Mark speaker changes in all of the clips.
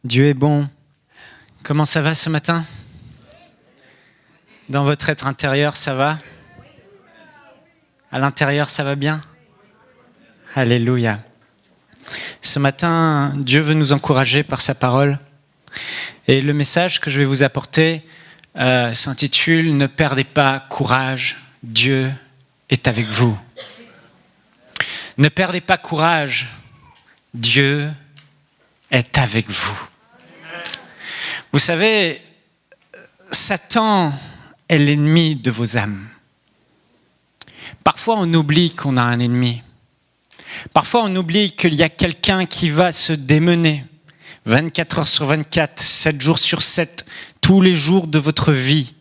Speaker 1: Dieu est bon. Comment ça va ce matin? Dans votre être intérieur, ça va? À l'intérieur, ça va bien? Alléluia. Ce matin, Dieu veut nous encourager par sa parole. Et le message que je vais vous apporter s'intitule « Ne perdez pas courage, Dieu est avec vous ». Ne perdez pas courage, Dieu est avec vous. Vous savez, Satan est l'ennemi de vos âmes. Parfois, on oublie qu'on a un ennemi. Parfois, on oublie qu'il y a quelqu'un qui va se démener 24 heures sur 24, 7 jours sur 7, tous les jours de votre vie,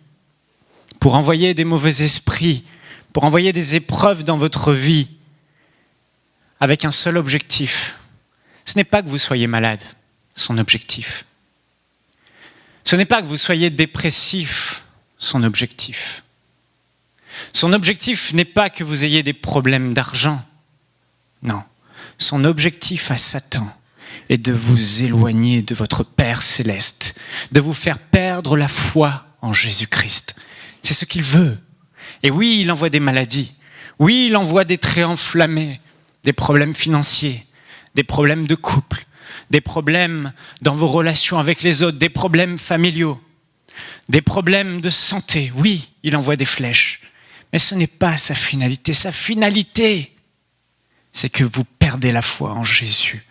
Speaker 1: pour envoyer des mauvais esprits, pour envoyer des épreuves dans votre vie, avec un seul objectif. Ce n'est pas que vous soyez malade, son objectif. Ce n'est pas que vous soyez dépressif, son objectif. Son objectif n'est pas que vous ayez des problèmes d'argent. Non, son objectif à Satan est de vous éloigner de votre Père céleste, de vous faire perdre la foi en Jésus-Christ. C'est ce qu'il veut. Et oui, il envoie des maladies. Oui, il envoie des traits enflammés, des problèmes financiers, des problèmes de couple, des problèmes dans vos relations avec les autres, des problèmes familiaux, des problèmes de santé. Oui, il envoie des flèches. Mais ce n'est pas sa finalité. Sa finalité, c'est que vous perdez la foi en Jésus.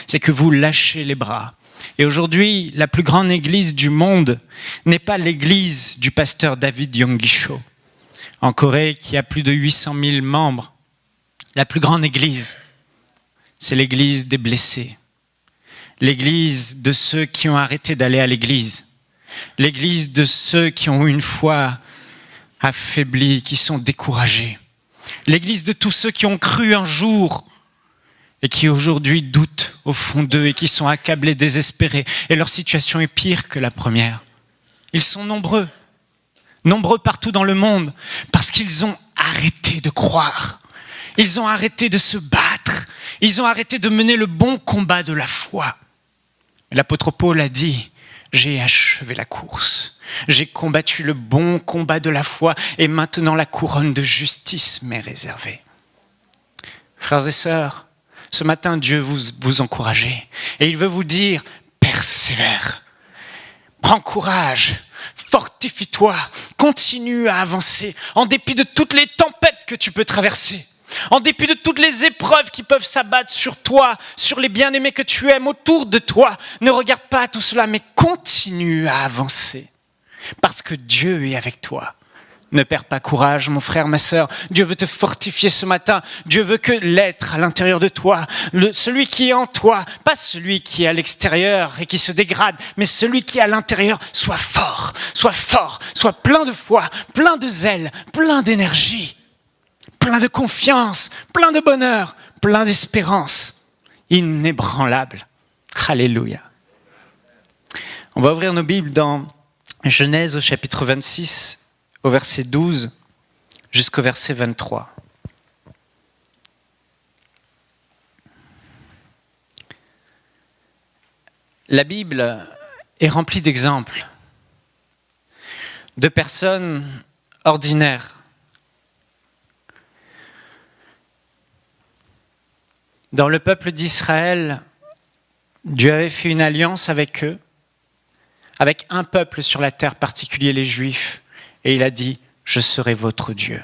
Speaker 1: C'est que vous lâchez les bras. Et aujourd'hui, la plus grande église du monde n'est pas l'église du pasteur David Yonggi-cho en Corée, qui a plus de 800 000 membres. La plus grande église, c'est l'église des blessés. L'église de ceux qui ont arrêté d'aller à l'église. L'église de ceux qui ont une foi affaiblie, qui sont découragés. L'église de tous ceux qui ont cru un jour et qui aujourd'hui doutent au fond d'eux et qui sont accablés, désespérés. Et leur situation est pire que la première. Ils sont nombreux partout dans le monde, parce qu'ils ont arrêté de croire. Ils ont arrêté de se battre. Ils ont arrêté de mener le bon combat de la foi. L'apôtre Paul a dit, j'ai achevé la course. J'ai combattu le bon combat de la foi et maintenant la couronne de justice m'est réservée. Frères et sœurs, ce matin, Dieu vous encourage et il veut vous dire, persévère, prends courage, fortifie-toi, continue à avancer en dépit de toutes les tempêtes que tu peux traverser. En dépit de toutes les épreuves qui peuvent s'abattre sur toi, sur les bien-aimés que tu aimes autour de toi, ne regarde pas tout cela, mais continue à avancer. Parce que Dieu est avec toi. Ne perds pas courage, mon frère, ma sœur. Dieu veut te fortifier ce matin. Dieu veut que l'être à l'intérieur de toi, celui qui est en toi, pas celui qui est à l'extérieur et qui se dégrade, mais celui qui est à l'intérieur, soit fort, soit plein de foi, plein de zèle, plein d'énergie. Plein de confiance, plein de bonheur, plein d'espérance, inébranlable. Alléluia. On va ouvrir nos Bibles dans Genèse au chapitre 26, au verset 12 jusqu'au verset 23. La Bible est remplie d'exemples de personnes ordinaires. Dans le peuple d'Israël, Dieu avait fait une alliance avec eux, avec un peuple sur la terre particulier, les Juifs. Et il a dit, je serai votre Dieu.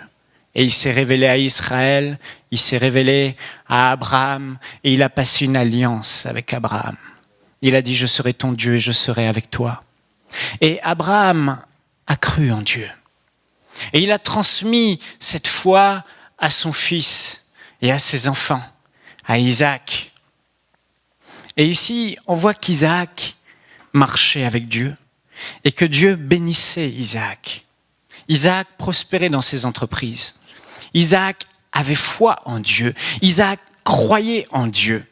Speaker 1: Et il s'est révélé à Israël, il s'est révélé à Abraham, et il a passé une alliance avec Abraham. Il a dit, je serai ton Dieu et je serai avec toi. Et Abraham a cru en Dieu. Et il a transmis cette foi à son fils et à ses enfants. À Isaac. Et ici, on voit qu'Isaac marchait avec Dieu et que Dieu bénissait Isaac. Isaac prospérait dans ses entreprises. Isaac avait foi en Dieu. Isaac croyait en Dieu.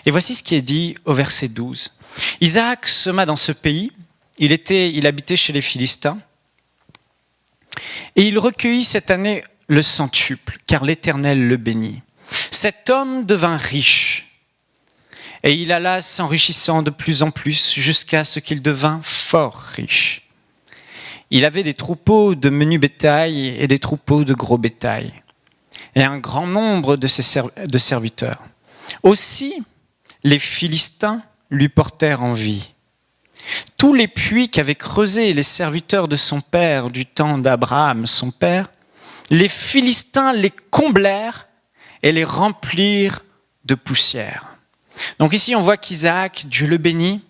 Speaker 1: Et voici ce qui est dit au verset 12. Isaac sema dans ce pays, il habitait chez les Philistins, et il recueillit cette année le centuple, car l'Éternel le bénit. Cet homme devint riche Et il alla s'enrichissant de plus en plus jusqu'à ce qu'il devint fort riche. Il avait des troupeaux de menu bétail et des troupeaux de gros bétail, et un grand nombre de serviteurs. Aussi, les Philistins lui portèrent envie. Tous les puits qu'avaient creusés les serviteurs de son père du temps d'Abraham, son père, les Philistins les comblèrent et les remplirent de poussière. Donc ici, on voit qu'Isaac, Dieu le bénit.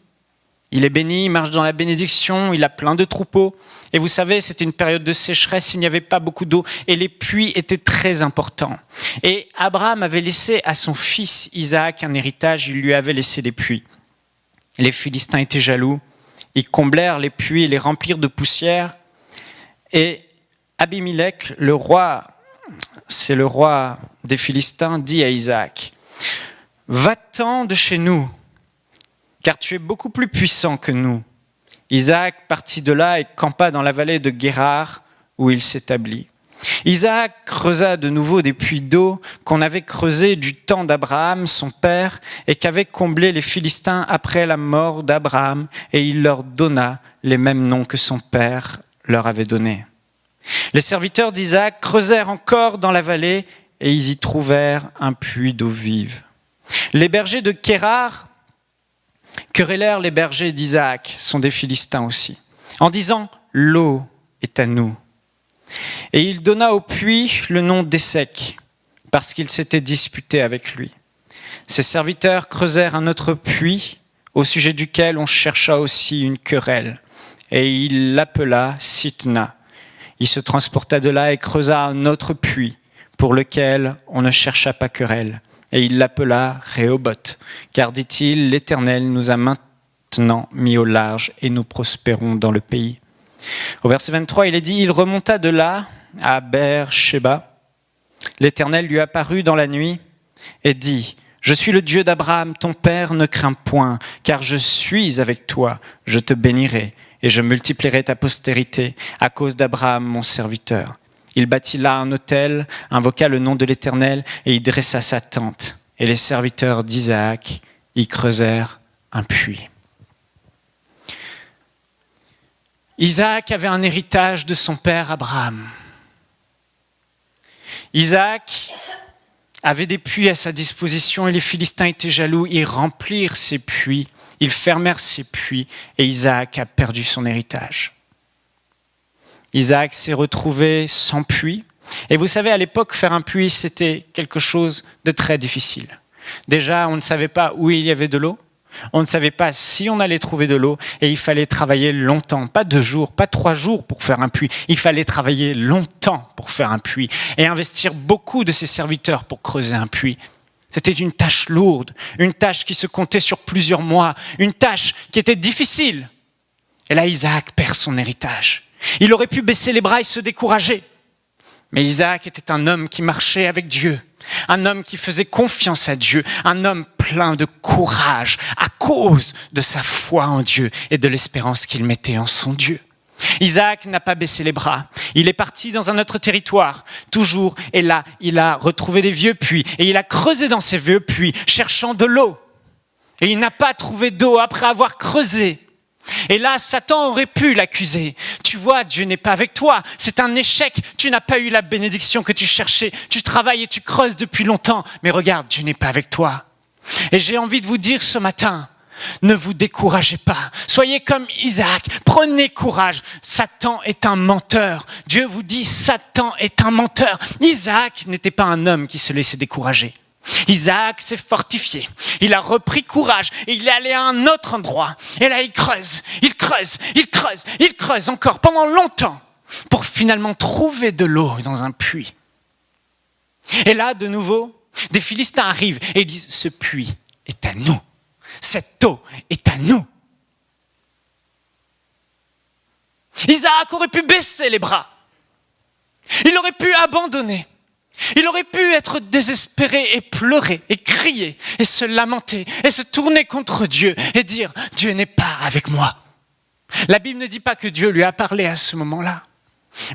Speaker 1: Il est béni, il marche dans la bénédiction, il a plein de troupeaux. Et vous savez, c'était une période de sécheresse, il n'y avait pas beaucoup d'eau et les puits étaient très importants. Et Abraham avait laissé à son fils Isaac un héritage, il lui avait laissé des puits. Les Philistins étaient jaloux, ils comblèrent les puits et les remplirent de poussière. Et Abimelech, le roi, c'est le roi des Philistins, dit à Isaac, « Va-t'en de chez nous, car tu es beaucoup plus puissant que nous. » Isaac partit de là et campa dans la vallée de Guérar, où il s'établit. Isaac creusa de nouveau des puits d'eau qu'on avait creusés du temps d'Abraham, son père, et qu'avaient comblés les Philistins après la mort d'Abraham, et il leur donna les mêmes noms que son père leur avait donnés. Les serviteurs d'Isaac creusèrent encore dans la vallée, et ils y trouvèrent un puits d'eau vive. Les bergers de Guérar querellèrent les bergers d'Isaac, sont des Philistins aussi, en disant « L'eau est à nous ». Et il donna au puits le nom d'Essek, parce qu'il s'était disputé avec lui. Ses serviteurs creusèrent un autre puits, au sujet duquel on chercha aussi une querelle, et il l'appela Sitna. Il se transporta de là et creusa un autre puits, pour lequel on ne chercha pas querelle. Et il l'appela Rehoboth, car, dit-il, l'Éternel nous a maintenant mis au large et nous prospérons dans le pays. Au verset 23, il est dit, il remonta de là à Beer-Sheba. L'Éternel lui apparut dans la nuit et dit, je suis le Dieu d'Abraham, ton père, ne crains point, car je suis avec toi, je te bénirai et je multiplierai ta postérité à cause d'Abraham, mon serviteur. Il bâtit là un autel, invoqua le nom de l'Éternel et y dressa sa tente. Et les serviteurs d'Isaac y creusèrent un puits. Isaac avait un héritage de son père Abraham. Isaac avait des puits à sa disposition et les Philistins étaient jaloux. Ils remplirent ces puits, ils fermèrent ces puits et Isaac a perdu son héritage. Isaac s'est retrouvé sans puits. Et vous savez, à l'époque, faire un puits, c'était quelque chose de très difficile. Déjà, on ne savait pas où il y avait de l'eau. On ne savait pas si on allait trouver de l'eau. Et il fallait travailler longtemps. Pas 2 jours, pas 3 jours pour faire un puits. Il fallait travailler longtemps pour faire un puits. Et investir beaucoup de ses serviteurs pour creuser un puits. C'était une tâche lourde. Une tâche qui se comptait sur plusieurs mois. Une tâche qui était difficile. Et là, Isaac perd son héritage. Il aurait pu baisser les bras et se décourager. Mais Isaac était un homme qui marchait avec Dieu, un homme qui faisait confiance à Dieu, un homme plein de courage à cause de sa foi en Dieu et de l'espérance qu'il mettait en son Dieu. Isaac n'a pas baissé les bras. Il est parti dans un autre territoire, toujours, et là, il a retrouvé des vieux puits, et il a creusé dans ces vieux puits, cherchant de l'eau. Et il n'a pas trouvé d'eau après avoir creusé. Et là, Satan aurait pu l'accuser. Tu vois, Dieu n'est pas avec toi. C'est un échec. Tu n'as pas eu la bénédiction que tu cherchais. Tu travailles et tu creuses depuis longtemps. Mais regarde, Dieu n'est pas avec toi. Et j'ai envie de vous dire ce matin, ne vous découragez pas. Soyez comme Isaac. Prenez courage. Satan est un menteur. Dieu vous dit, Satan est un menteur. Isaac n'était pas un homme qui se laissait décourager. Isaac s'est fortifié, il a repris courage et il est allé à un autre endroit. Et là, il creuse encore pendant longtemps pour finalement trouver de l'eau dans un puits. Et là, de nouveau, des Philistins arrivent et disent « Ce puits est à nous, cette eau est à nous ». Isaac aurait pu baisser les bras, il aurait pu abandonner. Il aurait pu être désespéré et pleurer et crier et se lamenter et se tourner contre Dieu et dire « Dieu n'est pas avec moi ». La Bible ne dit pas que Dieu lui a parlé à ce moment-là.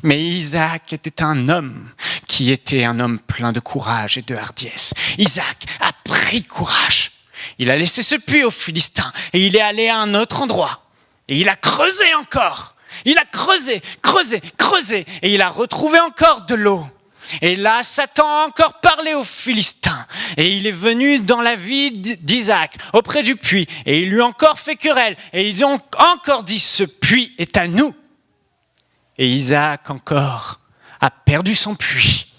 Speaker 1: Mais Isaac était un homme qui était un homme plein de courage et de hardiesse. Isaac a pris courage. Il a laissé ce puits aux Philistins et il est allé à un autre endroit. Et il a creusé encore. Il a creusé et il a retrouvé encore de l'eau. Et là, Satan a encore parlé aux Philistins. Et il est venu dans la vie d'Isaac, auprès du puits. Et il lui a encore fait querelle. Et ils ont encore dit, ce puits est à nous. Et Isaac encore a perdu son puits.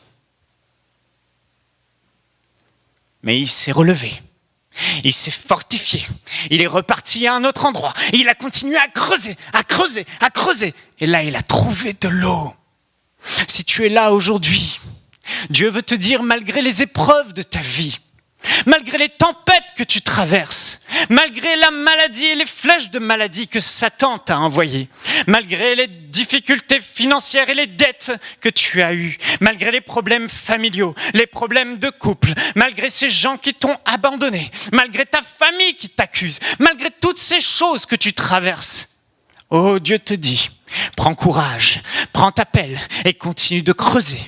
Speaker 1: Mais il s'est relevé. Il s'est fortifié. Il est reparti à un autre endroit. Et il a continué à creuser. Et là, il a trouvé de l'eau. Si tu es là aujourd'hui, Dieu veut te dire, malgré les épreuves de ta vie, malgré les tempêtes que tu traverses, malgré la maladie et les flèches de maladie que Satan t'a envoyées, malgré les difficultés financières et les dettes que tu as eues, malgré les problèmes familiaux, les problèmes de couple, malgré ces gens qui t'ont abandonné, malgré ta famille qui t'accuse, malgré toutes ces choses que tu traverses, oh, Dieu te dit, prends courage, prends ta pelle et continue de creuser.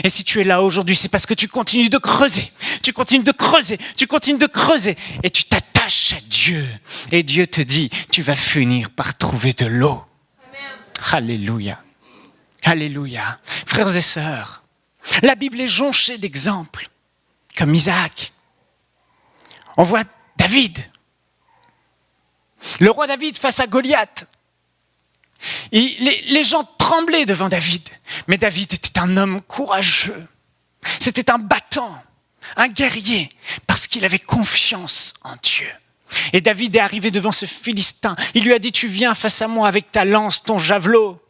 Speaker 1: Et si tu es là aujourd'hui, c'est parce que tu continues de creuser. Tu continues de creuser et tu t'attaches à Dieu. Et Dieu te dit, tu vas finir par trouver de l'eau. Amen. Alléluia. Alléluia. Frères et sœurs, la Bible est jonchée d'exemples, comme Isaac. On voit David, le roi David face à Goliath. Les gens tremblaient devant David, mais David était un homme courageux, c'était un battant, un guerrier, parce qu'il avait confiance en Dieu. Et David est arrivé devant ce Philistin, il lui a dit, tu viens face à moi avec ta lance, ton javelot,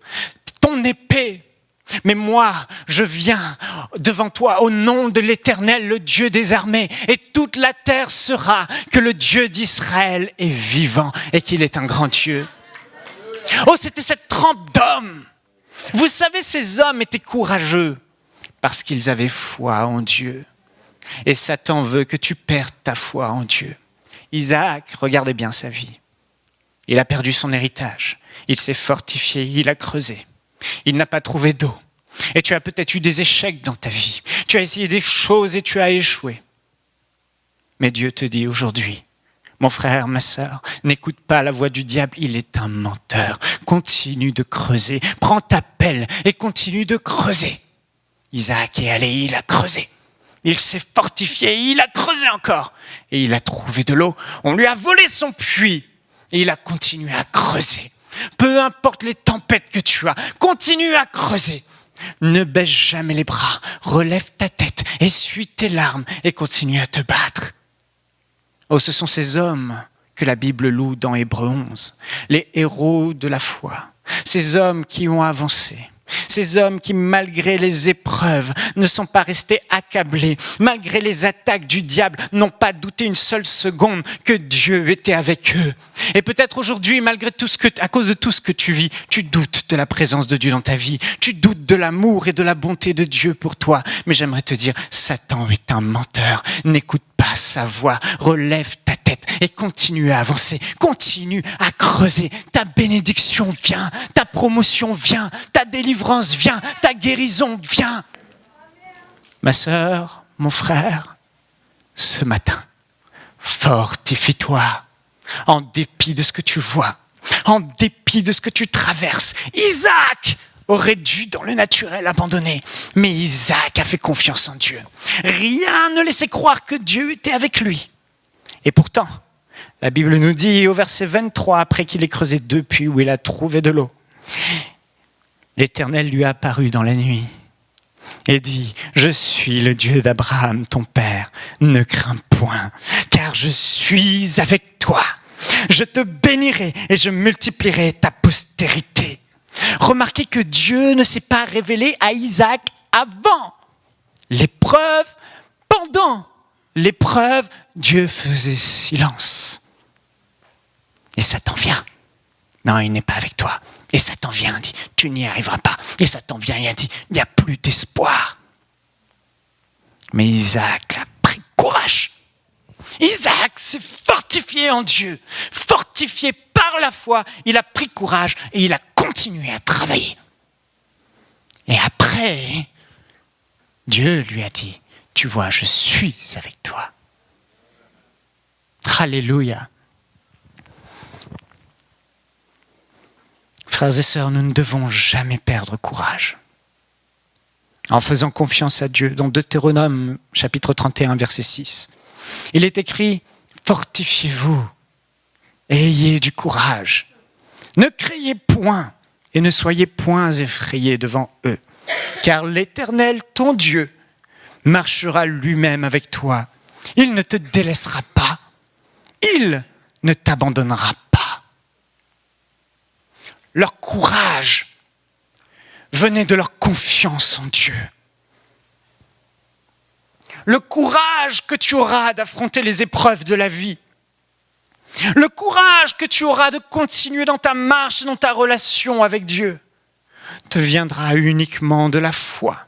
Speaker 1: ton épée, mais moi, je viens devant toi au nom de l'Éternel, le Dieu des armées, et toute la terre saura que le Dieu d'Israël est vivant et qu'il est un grand Dieu. Oh, c'était cette trempe d'hommes. Vous savez, ces hommes étaient courageux parce qu'ils avaient foi en Dieu. Et Satan veut que tu perdes ta foi en Dieu. Isaac, regardez bien sa vie. Il a perdu son héritage. Il s'est fortifié, il a creusé. Il n'a pas trouvé d'eau. Et tu as peut-être eu des échecs dans ta vie. Tu as essayé des choses et tu as échoué. Mais Dieu te dit aujourd'hui, mon frère, ma sœur, n'écoute pas la voix du diable, il est un menteur. Continue de creuser, prends ta pelle et continue de creuser. Isaac est allé, il a creusé. Il s'est fortifié, il a creusé encore. Et il a trouvé de l'eau. On lui a volé son puits. Et il a continué à creuser. Peu importe les tempêtes que tu as, continue à creuser. Ne baisse jamais les bras, relève ta tête, essuie tes larmes et continue à te battre. Oh, ce sont ces hommes que la Bible loue dans Hébreux 11, les héros de la foi, ces hommes qui ont avancé, ces hommes qui, malgré les épreuves, ne sont pas restés accablés, malgré les attaques du diable, n'ont pas douté une seule seconde que Dieu était avec eux. Et peut-être aujourd'hui, malgré tout à cause de tout ce que tu vis, tu doutes de la présence de Dieu dans ta vie, tu doutes de l'amour et de la bonté de Dieu pour toi. Mais j'aimerais te dire, Satan est un menteur, n'écoute pas sa voix, relève ta tête et continue à avancer, continue à creuser. Ta bénédiction vient, ta promotion vient, ta délivrance vient, ta guérison vient. Ma sœur, mon frère, ce matin, fortifie-toi en dépit de ce que tu vois, en dépit de ce que tu traverses. Isaac aurait dû, dans le naturel, abandonner. Mais Isaac a fait confiance en Dieu. Rien ne laissait croire que Dieu était avec lui. Et pourtant, la Bible nous dit au verset 23, après qu'il ait creusé 2 puits où il a trouvé de l'eau, l'Éternel lui a apparu dans la nuit et dit, je suis le Dieu d'Abraham, ton père, ne crains point, car je suis avec toi. Je te bénirai et je multiplierai ta postérité. Remarquez que Dieu ne s'est pas révélé à Isaac avant l'épreuve. Pendant l'épreuve, Dieu faisait silence. Et Satan vient. Non, il n'est pas avec toi. Et Satan vient, dit, tu n'y arriveras pas. Et Satan vient et dit, il n'y a plus d'espoir. Mais Isaac a pris courage. Isaac s'est fortifié en Dieu, fortifié par la foi, il a pris courage et il a continué à travailler. Et après, Dieu lui a dit, tu vois, je suis avec toi. Alléluia. Frères et sœurs, nous ne devons jamais perdre courage. En faisant confiance à Dieu, dans Deutéronome, chapitre 31, verset 6, il est écrit « Fortifiez-vous et ayez du courage. Ne criez point et ne soyez point effrayés devant eux, car l'Éternel, ton Dieu, marchera lui-même avec toi. Il ne te délaissera pas. Il ne t'abandonnera pas. » Leur courage venait de leur confiance en Dieu. Le courage que tu auras d'affronter les épreuves de la vie, le courage que tu auras de continuer dans ta marche, dans ta relation avec Dieu, te viendra uniquement de la foi.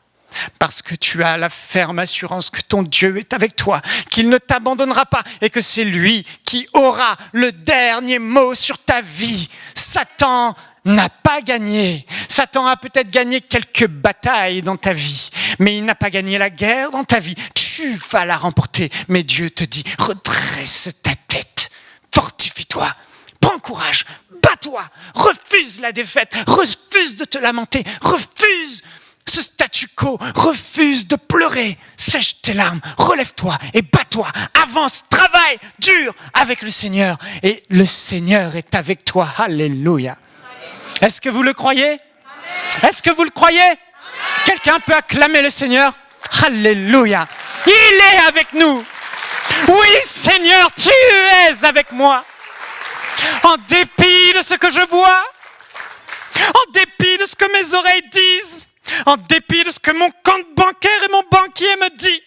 Speaker 1: Parce que tu as la ferme assurance que ton Dieu est avec toi, qu'il ne t'abandonnera pas et que c'est lui qui aura le dernier mot sur ta vie. Satan n'a pas gagné. Satan a peut-être gagné quelques batailles dans ta vie, mais il n'a pas gagné la guerre dans ta vie. Tu vas la remporter, mais Dieu te dit, redresse ta tête, fortifie-toi, prends courage, bats-toi, refuse la défaite, refuse de te lamenter, refuse ce statu quo, refuse de pleurer, sèche tes larmes, relève-toi et bats-toi, avance, travaille dur avec le Seigneur et le Seigneur est avec toi. Alléluia. Est-ce que vous le croyez? Est-ce que vous le croyez? Quelqu'un peut acclamer le Seigneur? Alléluia. Il est avec nous. Oui, Seigneur, tu es avec moi. En dépit de ce que je vois, en dépit de ce que mes oreilles disent, en dépit de ce que mon compte bancaire et mon banquier me dit,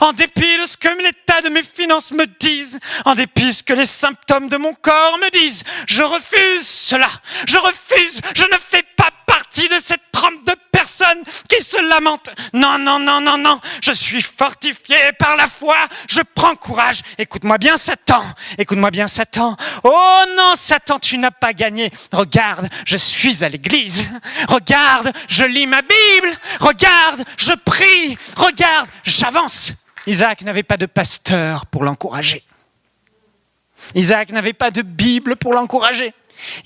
Speaker 1: en dépit de ce que l'état de mes finances me disent, en dépit de ce que les symptômes de mon corps me disent, je refuse cela, je refuse, je ne fais pas partie de cette trempe de personnes qui se lamentent. Non, non, non, non, non, je suis fortifié par la foi, je prends courage. Écoute-moi bien, Satan, écoute-moi bien, Satan. Oh non, Satan, tu n'as pas gagné. Regarde, je suis à l'église. Regarde, je lis ma Bible. Regarde, je prie. Regarde, j'avance. Isaac n'avait pas de pasteur pour l'encourager. Isaac n'avait pas de Bible pour l'encourager.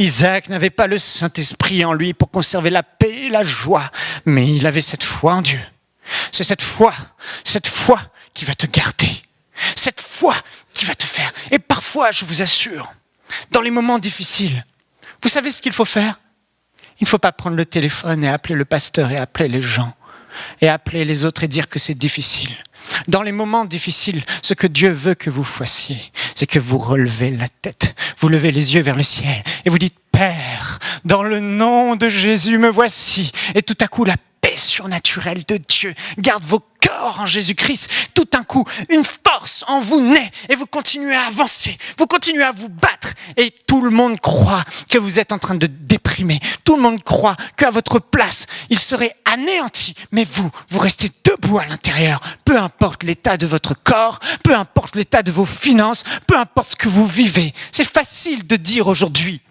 Speaker 1: Isaac n'avait pas le Saint-Esprit en lui pour conserver la paix et la joie, mais il avait cette foi en Dieu. C'est cette foi qui va te garder, cette foi qui va te faire. Et parfois, je vous assure, dans les moments difficiles, vous savez ce qu'il faut faire? Il ne faut pas prendre le téléphone et appeler le pasteur et appeler les gens et appeler les autres et dire que c'est difficile. Dans les moments difficiles, ce que Dieu veut que vous fassiez, c'est que vous relevez la tête, vous levez les yeux vers le ciel et vous dites « Père, dans le nom de Jésus, me voici ». Et tout à coup, la paix surnaturelle de Dieu garde vos corps en Jésus-Christ. Tout d'un coup, une force en vous naît et vous continuez à avancer, vous continuez à vous battre et tout le monde croit que vous êtes en train de déprimer. Tout le monde croit qu'à votre place, il serait anéanti. Mais vous restez debout à l'intérieur. Peu importe l'état de votre corps, peu importe l'état de vos finances, peu importe ce que vous vivez. C'est facile de dire aujourd'hui,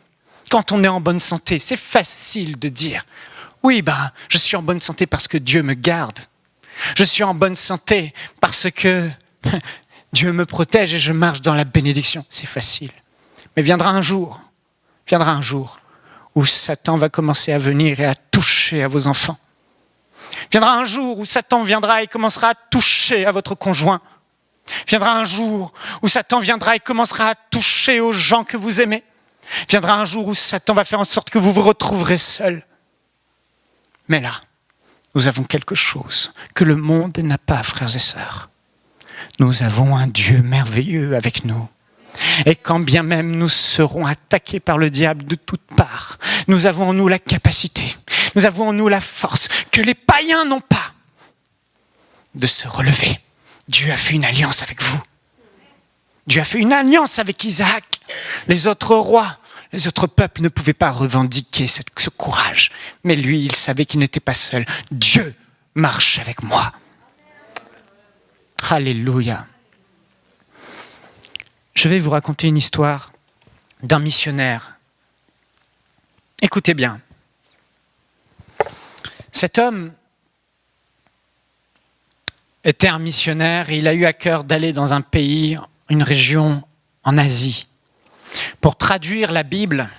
Speaker 1: quand on est en bonne santé, c'est facile de dire « Oui, je suis en bonne santé parce que Dieu me garde. Je suis en bonne santé parce que Dieu me protège et je marche dans la bénédiction. » C'est facile. Mais viendra un jour où Satan va commencer à venir et à toucher à vos enfants. Viendra un jour où Satan viendra et commencera à toucher à votre conjoint. Viendra un jour où Satan viendra et commencera à toucher aux gens que vous aimez. Viendra un jour où Satan va faire en sorte que vous vous retrouverez seul. Mais là, nous avons quelque chose que le monde n'a pas, frères et sœurs. Nous avons un Dieu merveilleux avec nous. Et quand bien même nous serons attaqués par le diable de toutes parts, nous avons en nous la capacité, nous avons en nous la force que les païens n'ont pas de se relever. Dieu a fait une alliance avec vous. Dieu a fait une alliance avec Isaac. Les autres rois, les autres peuples ne pouvaient pas revendiquer ce courage. Mais lui, il savait qu'il n'était pas seul. Dieu marche avec moi. Alléluia. Je vais vous raconter une histoire d'un missionnaire. Écoutez bien. Cet homme était un missionnaire et il a eu à cœur d'aller dans un pays, une région en Asie, pour traduire la Bible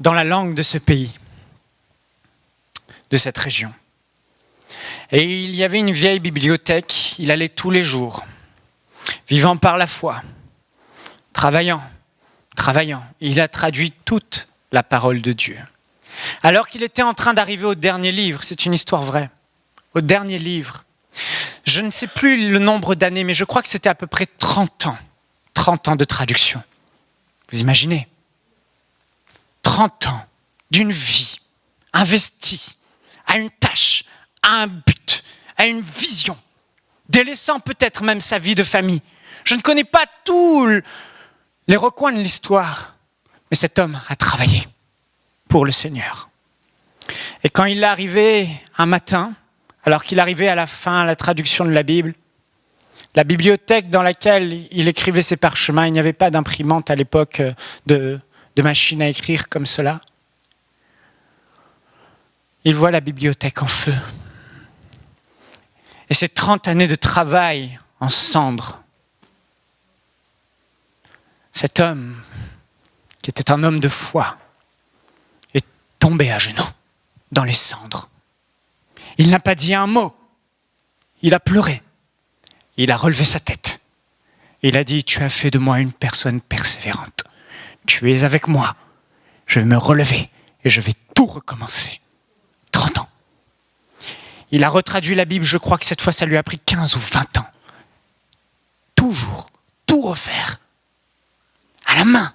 Speaker 1: dans la langue de ce pays, de cette région. Et il y avait une vieille bibliothèque, il allait tous les jours, vivant par la foi, travaillant. Il a traduit toute la parole de Dieu. Alors qu'il était en train d'arriver au dernier livre, c'est une histoire vraie, au dernier livre, je ne sais plus le nombre d'années, mais je crois que c'était à peu près 30 ans de traduction. Vous imaginez ? 30 ans d'une vie investie à une tâche, à un but, à une vision, délaissant peut-être même sa vie de famille. Je ne connais pas tous les recoins de l'histoire, mais cet homme a travaillé pour le Seigneur. Et quand il est arrivé un matin, alors qu'il arrivait à la fin, à la traduction de la Bible, la bibliothèque dans laquelle il écrivait ses parchemins, il n'y avait pas d'imprimante à l'époque de machine à écrire comme cela. Il voit la bibliothèque en feu. Et ces 30 années de travail en cendres. Cet homme, qui était un homme de foi, est tombé à genoux dans les cendres. Il n'a pas dit un mot. Il a pleuré. Il a relevé sa tête. Il a dit, tu as fait de moi une personne persévérante. Tu es avec moi. Je vais me relever et je vais tout recommencer. 30 ans. Il a retraduit la Bible, je crois que cette fois, ça lui a pris 15 ou 20 ans. Toujours, tout refaire. À la main.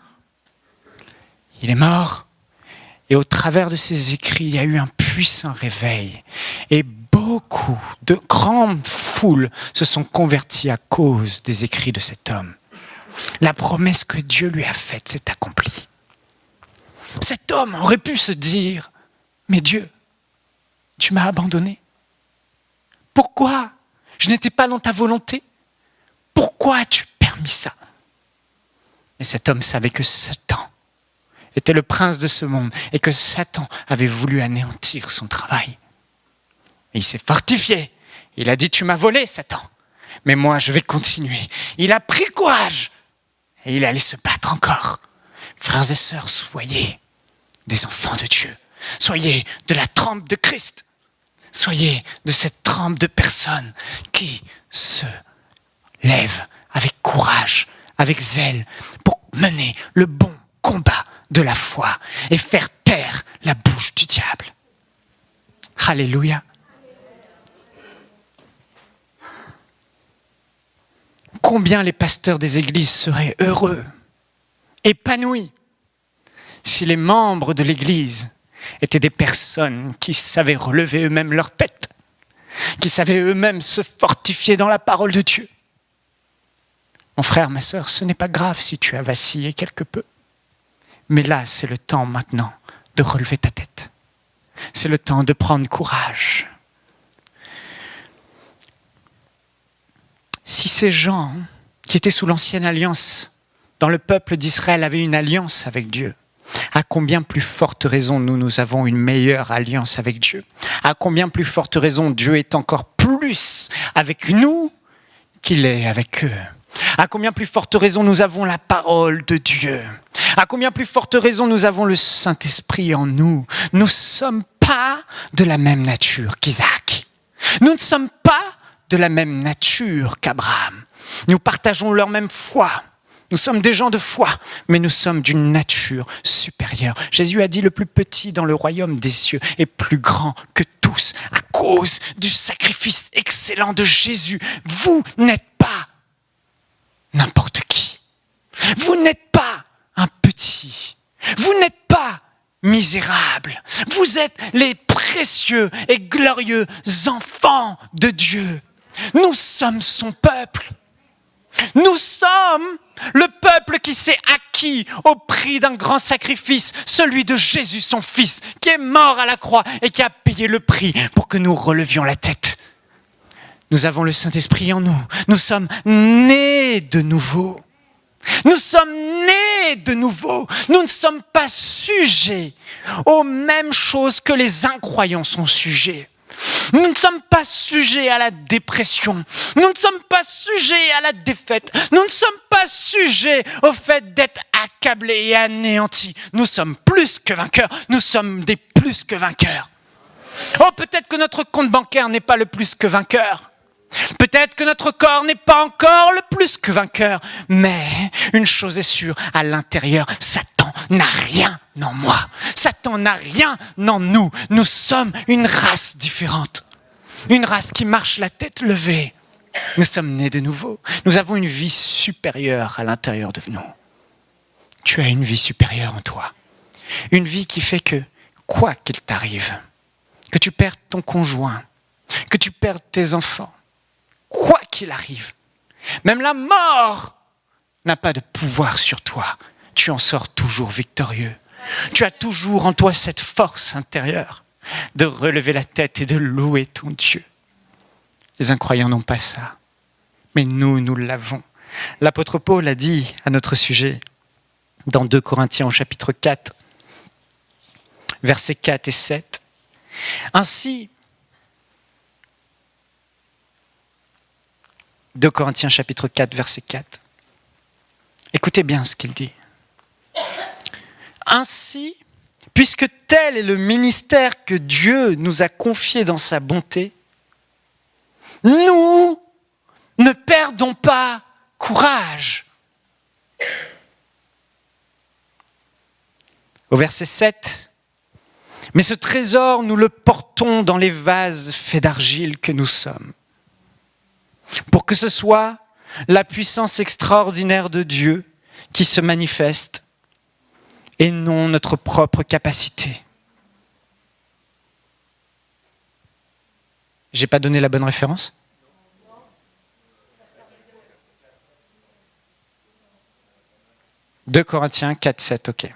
Speaker 1: Il est mort. Et au travers de ses écrits, il y a eu un puissant réveil. Et beaucoup de grandes foules se sont converties à cause des écrits de cet homme. La promesse que Dieu lui a faite s'est accomplie. Cet homme aurait pu se dire, mais Dieu, tu m'as abandonné. Pourquoi ? Je n'étais pas dans ta volonté. Pourquoi as-tu permis ça ? Mais cet homme savait que Satan était le prince de ce monde et que Satan avait voulu anéantir son travail. Et il s'est fortifié. Il a dit, tu m'as volé, Satan. Mais moi, je vais continuer. Il a pris courage. Et il allait se battre encore. Frères et sœurs, soyez des enfants de Dieu. Soyez de la trempe de Christ. Soyez de cette trempe de personnes qui se lèvent avec courage, avec zèle, pour mener le bon combat de la foi et faire taire la bouche du diable. Alléluia. Combien les pasteurs des églises seraient heureux, épanouis, si les membres de l'église étaient des personnes qui savaient relever eux-mêmes leur tête, qui savaient eux-mêmes se fortifier dans la parole de Dieu. Mon frère, ma sœur, ce n'est pas grave si tu as vacillé quelque peu. Mais là, c'est le temps maintenant de relever ta tête. C'est le temps de prendre courage. Si ces gens qui étaient sous l'ancienne alliance, dans le peuple d'Israël, avaient une alliance avec Dieu, à combien plus forte raison nous avons une meilleure alliance avec Dieu ? À combien plus forte raison Dieu est encore plus avec nous qu'il est avec eux ? À combien plus forte raison nous avons la parole de Dieu ? À combien plus forte raison nous avons le Saint-Esprit en nous ? Nous ne sommes pas de la même nature qu'Isaac. Nous ne sommes pas de la même nature qu'Abraham. Nous partageons leur même foi. Nous sommes des gens de foi, mais nous sommes d'une nature supérieure. Jésus a dit, le plus petit dans le royaume des cieux est plus grand que tous. À cause du sacrifice excellent de Jésus, vous n'êtes pas n'importe qui. Vous n'êtes pas un petit. Vous n'êtes pas misérable. Vous êtes les précieux et glorieux enfants de Dieu. Nous sommes son peuple. Nous sommes le peuple qui s'est acquis au prix d'un grand sacrifice, celui de Jésus, son Fils, qui est mort à la croix et qui a payé le prix pour que nous relevions la tête. Nous avons le Saint-Esprit en nous. Nous sommes nés de nouveau. Nous sommes nés de nouveau. Nous ne sommes pas sujets aux mêmes choses que les incroyants sont sujets. Nous ne sommes pas sujets à la dépression. Nous ne sommes pas sujets à la défaite. Nous ne sommes pas sujets au fait d'être accablés et anéantis. Nous sommes plus que vainqueurs. Nous sommes des plus que vainqueurs. Oh, peut-être que notre compte bancaire n'est pas le plus que vainqueur. Peut-être que notre corps n'est pas encore le plus que vainqueur. Mais une chose est sûre, à l'intérieur, Satan n'a rien en moi. Satan n'a rien en nous. Nous sommes une race différente. Une race qui marche la tête levée. Nous sommes nés de nouveau. Nous avons une vie supérieure à l'intérieur de nous. Tu as une vie supérieure en toi. Une vie qui fait que, quoi qu'il t'arrive, que tu perdes ton conjoint, que tu perdes tes enfants, quoi qu'il arrive, même la mort n'a pas de pouvoir sur toi. Tu en sors toujours victorieux. Tu as toujours en toi cette force intérieure de relever la tête et de louer ton Dieu. Les incroyants n'ont pas ça, mais nous l'avons. L'apôtre Paul a dit à notre sujet, dans 2 Corinthiens au chapitre 4, versets 4 et 7, ainsi, 2 Corinthiens chapitre 4, verset 4. Écoutez bien ce qu'il dit. Ainsi, puisque tel est le ministère que Dieu nous a confié dans sa bonté, nous ne perdons pas courage. Au verset 7, mais ce trésor, nous le portons dans les vases faits d'argile que nous sommes, pour que ce soit la puissance extraordinaire de Dieu qui se manifeste et non notre propre capacité. J'ai pas donné la bonne référence ? « 2 Corinthiens 4, 7, ok.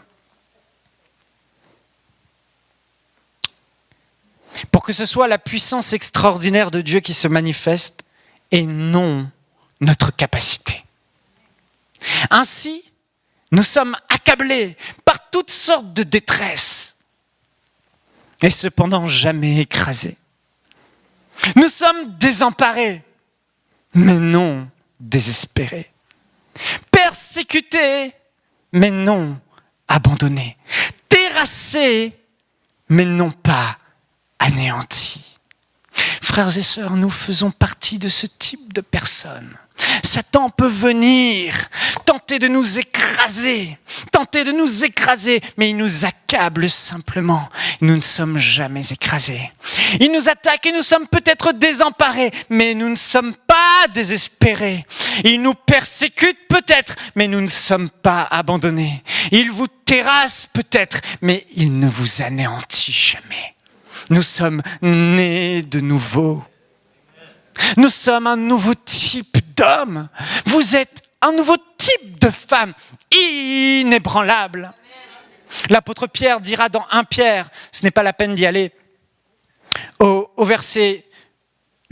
Speaker 1: Pour que ce soit la puissance extraordinaire de Dieu qui se manifeste et non notre capacité. Ainsi, nous sommes accablés par toutes sortes de détresse et cependant jamais écrasés. Nous sommes désemparés, mais non désespérés. Persécutés, mais non abandonnés. Terrassés, mais non pas anéantis. Frères et sœurs, nous faisons partie de ce type de personnes. Satan peut venir, tenter de nous écraser, mais il nous accable simplement. Nous ne sommes jamais écrasés. Il nous attaque et nous sommes peut-être désemparés, mais nous ne sommes pas désespérés. Il nous persécute peut-être, mais nous ne sommes pas abandonnés. Il vous terrasse peut-être, mais il ne vous anéantit jamais. Nous sommes nés de nouveau. Nous sommes un nouveau type d'homme. Vous êtes un nouveau type de femme, inébranlable. L'apôtre Pierre dira dans 1 Pierre, ce n'est pas la peine d'y aller, au verset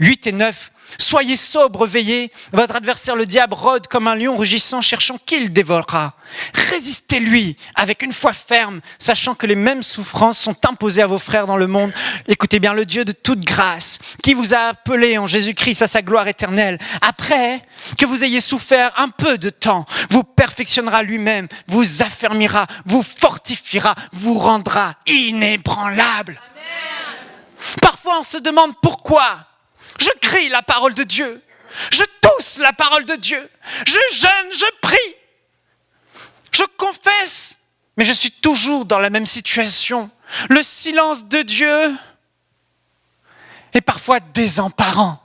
Speaker 1: 8 et 9, « Soyez sobres, veillez, votre adversaire le diable rôde comme un lion rugissant, cherchant qui le dévorera. Résistez-lui avec une foi ferme, sachant que les mêmes souffrances sont imposées à vos frères dans le monde. Écoutez bien, le Dieu de toute grâce, qui vous a appelé en Jésus-Christ à sa gloire éternelle, après que vous ayez souffert un peu de temps, vous perfectionnera lui-même, vous affermira, vous fortifiera, vous rendra inébranlable. » Parfois, on se demande pourquoi. Je crie la parole de Dieu. Je tousse la parole de Dieu. Je jeûne, je prie. Je confesse. Mais je suis toujours dans la même situation. Le silence de Dieu est parfois désemparant.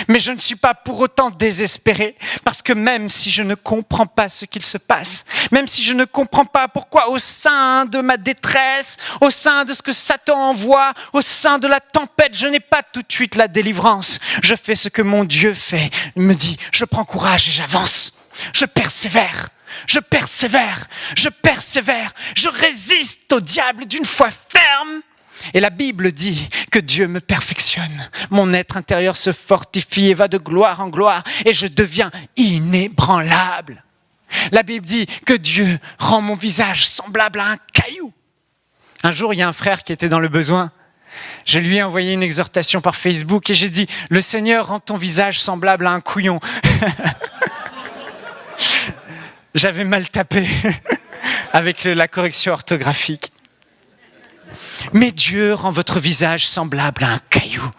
Speaker 1: Mais je ne suis pas pour autant désespéré, parce que même si je ne comprends pas ce qu'il se passe, même si je ne comprends pas pourquoi au sein de ma détresse, au sein de ce que Satan envoie, au sein de la tempête, je n'ai pas tout de suite la délivrance. Je fais ce que mon Dieu fait. Il me dit, je prends courage et j'avance. Je persévère. Je résiste au diable d'une foi ferme. Et la Bible dit que Dieu me perfectionne. Mon être intérieur se fortifie et va de gloire en gloire et je deviens inébranlable. La Bible dit que Dieu rend mon visage semblable à un caillou. Un jour, il y a un frère qui était dans le besoin Je lui ai envoyé une exhortation par Facebook et j'ai dit « Le Seigneur rend ton visage semblable à un couillon ». J'avais mal tapé avec la correction orthographique. Mais Dieu rend votre visage semblable à un caillou.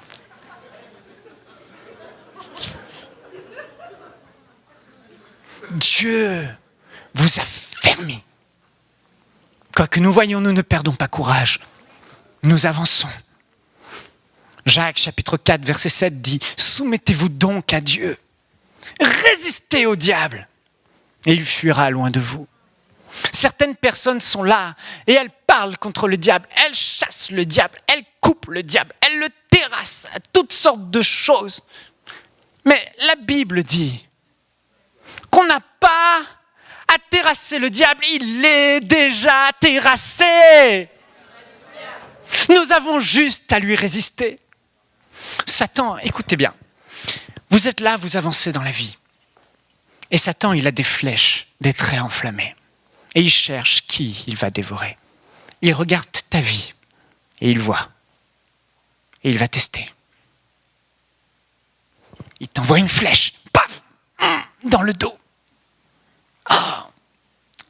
Speaker 1: Dieu vous a fermé. Quoi que nous voyons, nous ne perdons pas courage. Nous avançons. Jacques chapitre 4 verset 7 dit « Soumettez-vous donc à Dieu. Résistez au diable et il fuira loin de vous. » Certaines personnes sont là et elles parlent contre le diable, elles chassent le diable, elles coupent le diable, elles le terrassent à toutes sortes de choses. Mais la Bible dit qu'on n'a pas à terrasser le diable, il est déjà terrassé. Nous avons juste à lui résister. Satan, écoutez bien, vous êtes là, vous avancez dans la vie. Et Satan, il a des flèches, des traits enflammés. Et il cherche qui il va dévorer. Il regarde ta vie et il voit. Et il va tester. Il t'envoie une flèche, paf, dans le dos. Oh,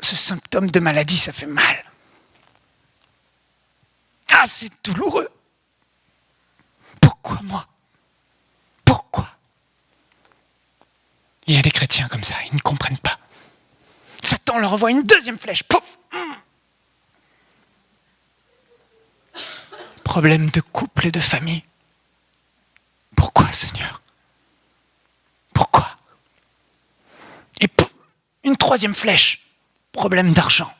Speaker 1: ce symptôme de maladie, ça fait mal. Ah, c'est douloureux. Pourquoi moi? Pourquoi? Il y a des chrétiens comme ça, ils ne comprennent pas. Satan leur envoie une deuxième flèche, pouf. Problème de couple et de famille. Pourquoi, Seigneur? Pourquoi? Et pouf, une troisième flèche, problème d'argent.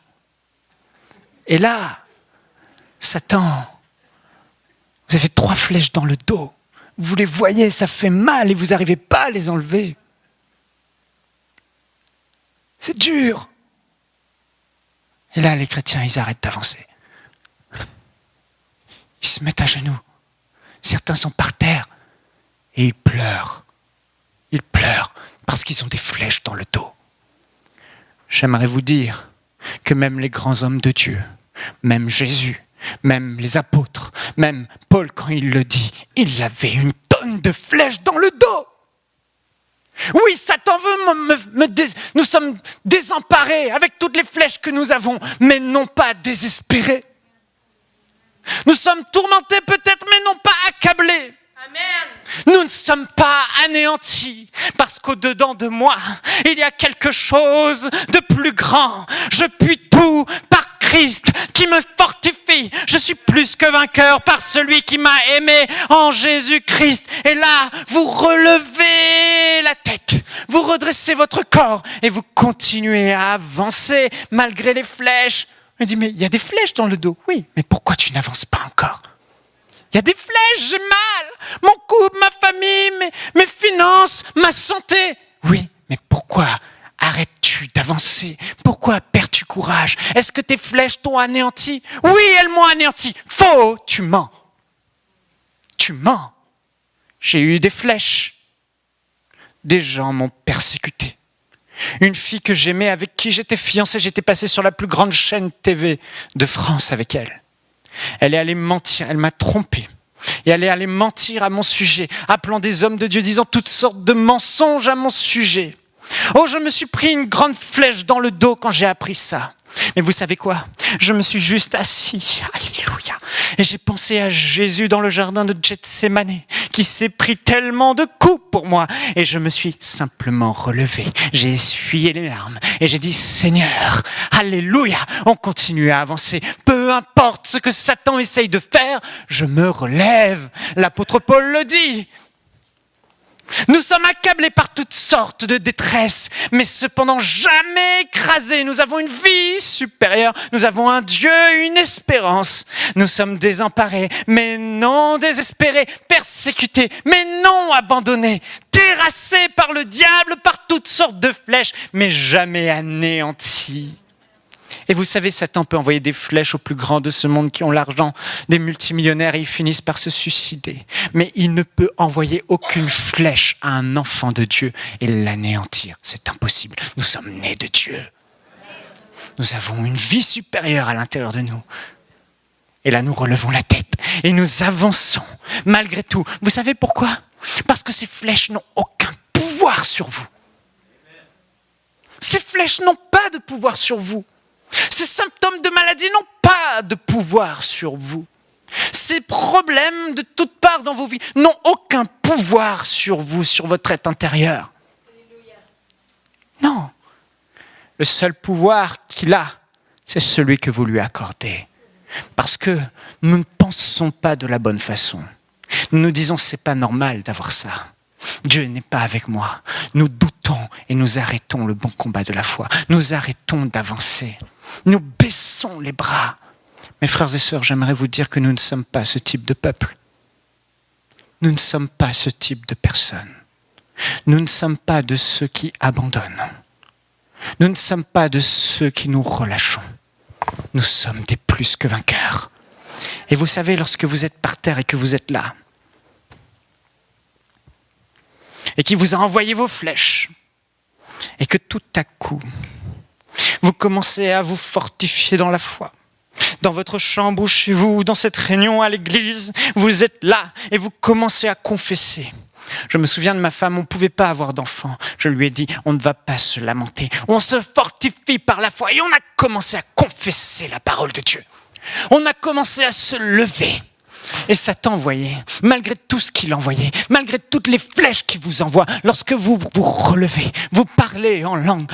Speaker 1: Et là, Satan, vous avez 3 flèches dans le dos. Vous les voyez, ça fait mal et vous n'arrivez pas à les enlever. C'est dur. Et là, les chrétiens, ils arrêtent d'avancer. Ils se mettent à genoux. Certains sont par terre et ils pleurent. Ils pleurent parce qu'ils ont des flèches dans le dos. J'aimerais vous dire que même les grands hommes de Dieu, même Jésus, même les apôtres, même Paul, quand il le dit, il avait une tonne de flèches dans le dos. Oui, Satan veut nous sommes désemparés avec toutes les flèches que nous avons, mais non pas désespérés. Nous sommes tourmentés peut-être, mais non pas accablés. Amen. Nous ne sommes pas anéantis, parce qu'au-dedans de moi, il y a quelque chose de plus grand. Je puis tout par Christ qui me fortifie. Je suis plus que vainqueur par celui qui m'a aimé en Jésus-Christ. Et là, vous relevez la tête, vous redressez votre corps et vous continuez à avancer malgré les flèches. Je me dis, mais il y a des flèches dans le dos. Oui, mais pourquoi tu n'avances pas encore? Il y a des flèches, j'ai mal. Mon couple, ma famille, mes finances, ma santé. Oui, mais pourquoi arrêtes-tu d'avancer? Pourquoi perds-tu courage? Est-ce que tes flèches t'ont anéanti? Oui, elles m'ont anéanti. Faux, tu mens. Tu mens. J'ai eu des flèches. Des gens m'ont persécuté. Une fille que j'aimais, avec qui j'étais fiancé, j'étais passé sur la plus grande chaîne TV de France avec elle. Elle est allée mentir, elle m'a trompé. Et elle est allée mentir à mon sujet, appelant des hommes de Dieu, disant toutes sortes de mensonges à mon sujet. Oh, je me suis pris une grande flèche dans le dos quand j'ai appris ça. Mais vous savez quoi? Je me suis juste assis, alléluia, et j'ai pensé à Jésus dans le jardin de Gethsémani, qui s'est pris tellement de coups pour moi, et je me suis simplement relevé, j'ai essuyé les larmes, et j'ai dit, Seigneur, alléluia, on continue à avancer, peu importe ce que Satan essaye de faire, je me relève. L'apôtre Paul le dit. Nous sommes accablés par toutes sortes de détresse, mais cependant jamais écrasés. Nous avons une vie supérieure, nous avons un Dieu, une espérance. Nous sommes désemparés, mais non désespérés, persécutés, mais non abandonnés, terrassés par le diable, par toutes sortes de flèches, mais jamais anéantis. Et vous savez, Satan peut envoyer des flèches aux plus grands de ce monde qui ont l'argent, des multimillionnaires, et ils finissent par se suicider. Mais il ne peut envoyer aucune flèche à un enfant de Dieu et l'anéantir. C'est impossible. Nous sommes nés de Dieu. Nous avons une vie supérieure à l'intérieur de nous. Et là, nous relevons la tête et nous avançons malgré tout. Vous savez pourquoi ? Parce que ces flèches n'ont aucun pouvoir sur vous. Ces flèches n'ont pas de pouvoir sur vous. Ces symptômes de maladie n'ont pas de pouvoir sur vous. Ces problèmes de toutes parts dans vos vies n'ont aucun pouvoir sur vous, sur votre être intérieur. Non. Le seul pouvoir qu'il a, c'est celui que vous lui accordez. Parce que nous ne pensons pas de la bonne façon. Nous nous disons, c'est pas normal d'avoir ça. Dieu n'est pas avec moi. Nous doutons et nous arrêtons le bon combat de la foi. Nous arrêtons d'avancer. Nous baissons les bras. Mes frères et sœurs, j'aimerais vous dire que nous ne sommes pas ce type de peuple. Nous ne sommes pas ce type de personnes. Nous ne sommes pas de ceux qui abandonnent. Nous ne sommes pas de ceux qui nous relâchons. Nous sommes des plus que vainqueurs. Et vous savez, lorsque vous êtes par terre et que vous êtes là, et qu'il vous a envoyé vos flèches, et que tout à coup, vous commencez à vous fortifier dans la foi, dans votre chambre ou chez vous, dans cette réunion à l'église, vous êtes là et vous commencez à confesser. Je me souviens de ma femme, on ne pouvait pas avoir d'enfant. Je lui ai dit, on ne va pas se lamenter. On se fortifie par la foi et on a commencé à confesser la parole de Dieu. On a commencé à se lever. Et Satan, vous voyez, malgré tout ce qu'il envoyait, malgré toutes les flèches qu'il vous envoie, lorsque vous vous relevez, vous parlez en langue,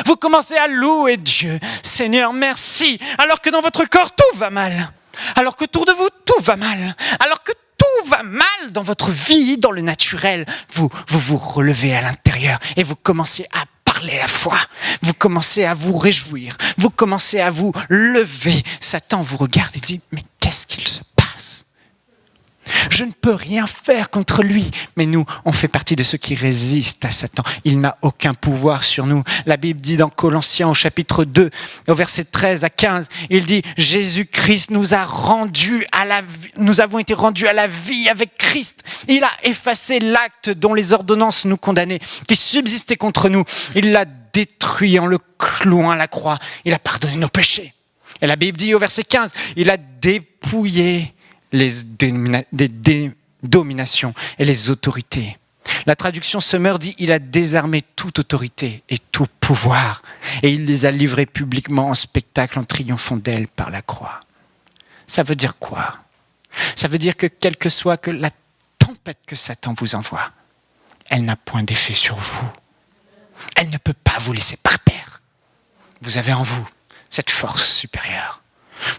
Speaker 1: vous commencez à louer Dieu. Seigneur, merci. Alors que dans votre corps, tout va mal. Alors que autour de vous, tout va mal. Alors que tout va mal dans votre vie, dans le naturel, vous vous relevez à l'intérieur et vous commencez à parler la foi. Vous commencez à vous réjouir. Vous commencez à vous lever. Satan vous regarde et dit, mais qu'est-ce qu'il se passe ? Je ne peux rien faire contre lui. Mais nous, on fait partie de ceux qui résistent à Satan. Il n'a aucun pouvoir sur nous. La Bible dit dans Colossiens au chapitre 2, au verset 13 à 15, il dit « Jésus-Christ nous avons été rendus à la vie avec Christ. Il a effacé l'acte dont les ordonnances nous condamnaient, qui subsistait contre nous. Il l'a détruit en le clouant à la croix. Il a pardonné nos péchés. » Et la Bible dit au verset 15, il a dépouillé les dominations et les autorités. La traduction Summer dit « Il a désarmé toute autorité et tout pouvoir et il les a livrés publiquement en spectacle en triomphant d'elle par la croix. » Ça veut dire quoi ? Ça veut dire que quelle que soit que la tempête que Satan vous envoie, elle n'a point d'effet sur vous. Elle ne peut pas vous laisser par terre. Vous avez en vous cette force supérieure.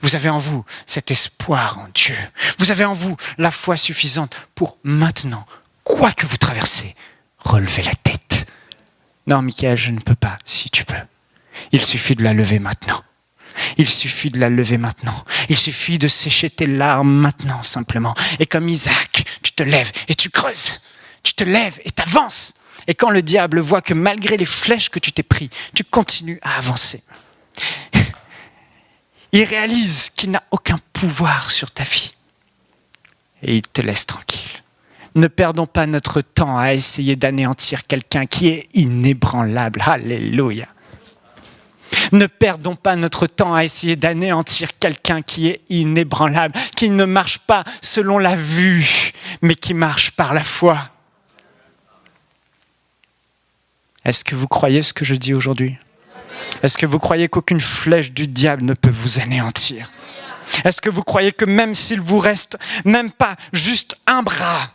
Speaker 1: Vous avez en vous cet espoir en Dieu. Vous avez en vous la foi suffisante pour maintenant, quoi que vous traversez, relever la tête. Non, Michael, je ne peux pas. Si, tu peux. Il suffit de la lever maintenant. Il suffit de la lever maintenant. Il suffit de sécher tes larmes maintenant, simplement. Et comme Isaac, tu te lèves et tu creuses. Tu te lèves et t'avances. Et quand le diable voit que malgré les flèches que tu t'es pris, tu continues à avancer. Il réalise qu'il n'a aucun pouvoir sur ta vie. Et il te laisse tranquille. Ne perdons pas notre temps à essayer d'anéantir quelqu'un qui est inébranlable. Alléluia. Ne perdons pas notre temps à essayer d'anéantir quelqu'un qui est inébranlable, qui ne marche pas selon la vue, mais qui marche par la foi. Est-ce que vous croyez ce que je dis aujourd'hui ? Est-ce que vous croyez qu'aucune flèche du diable ne peut vous anéantir ? Est-ce que vous croyez que même s'il vous reste même pas juste un bras,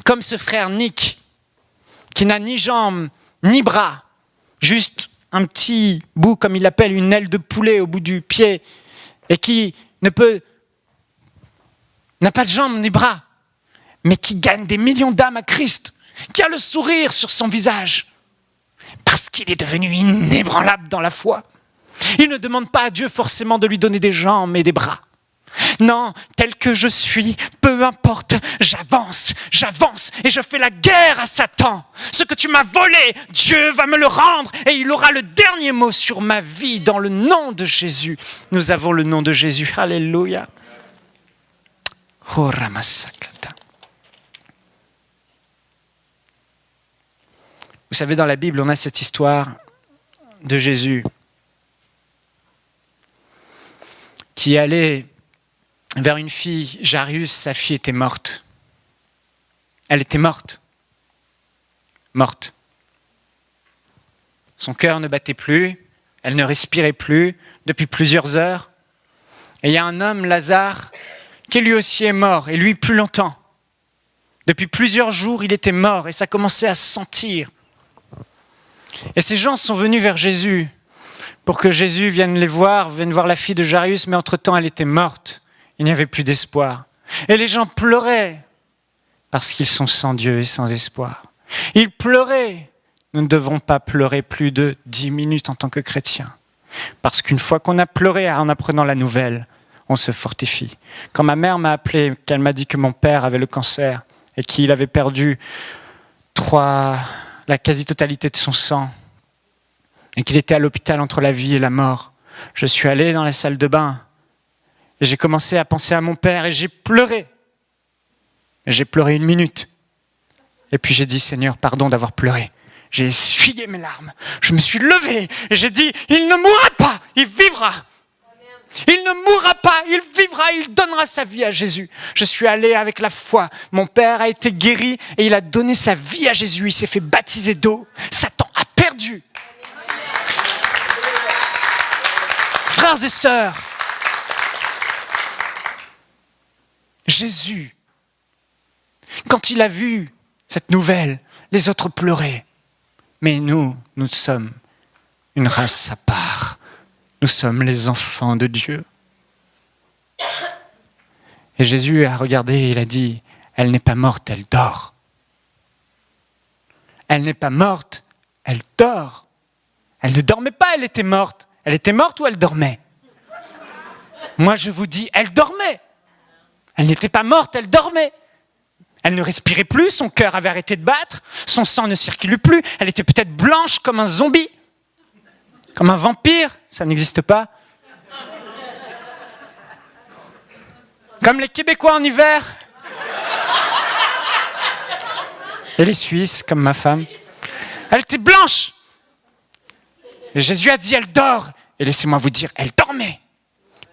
Speaker 1: comme ce frère Nick, qui n'a ni jambes, ni bras, juste un petit bout, comme il l'appelle, une aile de poulet au bout du pied, et qui n'a pas de jambes ni bras, mais qui gagne des millions d'âmes à Christ, qui a le sourire sur son visage, parce qu'il est devenu inébranlable dans la foi. Il ne demande pas à Dieu forcément de lui donner des jambes et des bras. Non, tel que je suis, peu importe, j'avance et je fais la guerre à Satan. Ce que tu m'as volé, Dieu va me le rendre et il aura le dernier mot sur ma vie dans le nom de Jésus. Nous avons le nom de Jésus. Alléluia. Oh, Ramasakata. Vous savez, dans la Bible, on a cette histoire de Jésus qui allait vers une fille, Jairus, sa fille était morte. Elle était morte. Morte. Son cœur ne battait plus, elle ne respirait plus depuis plusieurs heures. Et il y a un homme, Lazare, qui lui aussi est mort, et lui plus longtemps. Depuis plusieurs jours, il était mort, et ça commençait à se sentir. Et ces gens sont venus vers Jésus, pour que Jésus vienne les voir, vienne voir la fille de Jairus, mais entre-temps, elle était morte. Il n'y avait plus d'espoir. Et les gens pleuraient, parce qu'ils sont sans Dieu et sans espoir. Ils pleuraient. Nous ne devons pas pleurer plus de 10 minutes en tant que chrétiens. Parce qu'une fois qu'on a pleuré en apprenant la nouvelle, on se fortifie. Quand ma mère m'a appelé, qu'elle m'a dit que mon père avait le cancer et qu'il avait perdu la quasi-totalité de son sang et qu'il était à l'hôpital entre la vie et la mort, je suis allé dans la salle de bain et j'ai commencé à penser à mon père et j'ai pleuré. Et j'ai pleuré 1 minute. Et puis j'ai dit, Seigneur, pardon d'avoir pleuré. J'ai essuyé mes larmes. Je me suis levé et j'ai dit, il ne mourra pas, il vivra. Il ne mourra pas, il vivra, il donnera sa vie à Jésus. Je suis allé avec la foi. Mon père a été guéri et il a donné sa vie à Jésus. Il s'est fait baptiser d'eau. Satan a perdu. Frères et sœurs, Jésus, quand il a vu cette nouvelle, les autres pleuraient. Mais nous sommes une race à part. Nous sommes les enfants de Dieu. Et Jésus a regardé et il a dit, elle n'est pas morte, elle dort. Elle n'est pas morte, elle dort. Elle ne dormait pas, elle était morte. Elle était morte ou elle dormait? Moi je vous dis, elle dormait. Elle n'était pas morte, elle dormait. Elle ne respirait plus, son cœur avait arrêté de battre, son sang ne circulait plus, elle était peut-être blanche comme un zombie, comme un vampire, ça n'existe pas. Comme les Québécois en hiver. Et les Suisses, comme ma femme. Elle était blanche. Et Jésus a dit, elle dort. Et laissez-moi vous dire, elle dormait.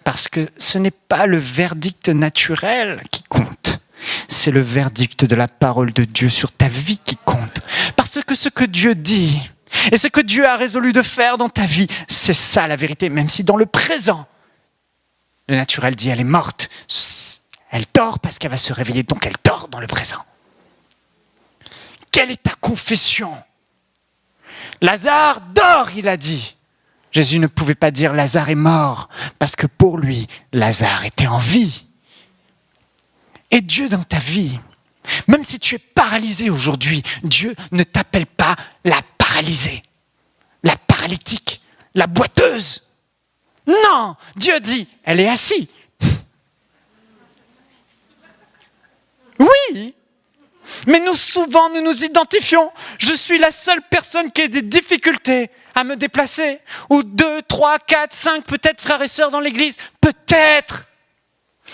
Speaker 1: Parce que ce n'est pas le verdict naturel qui compte. C'est le verdict de la parole de Dieu sur ta vie qui compte. Parce que ce que Dieu dit et ce que Dieu a résolu de faire dans ta vie, c'est ça la vérité. Même si dans le présent, le naturel dit elle est morte. Elle dort parce qu'elle va se réveiller, donc elle dort dans le présent. Quelle est ta confession? Lazare dort, il a dit. Jésus ne pouvait pas dire Lazare est mort, parce que pour lui, Lazare était en vie. Et Dieu dans ta vie, même si tu es paralysé aujourd'hui, Dieu ne t'appelle pas la paralysée, la paralytique, la boiteuse. Non, Dieu dit, elle est assise. Oui, mais souvent nous nous identifions. Je suis la seule personne qui a des difficultés à me déplacer. Ou 2, 3, 4, 5 peut-être frères et sœurs dans l'église. Peut-être.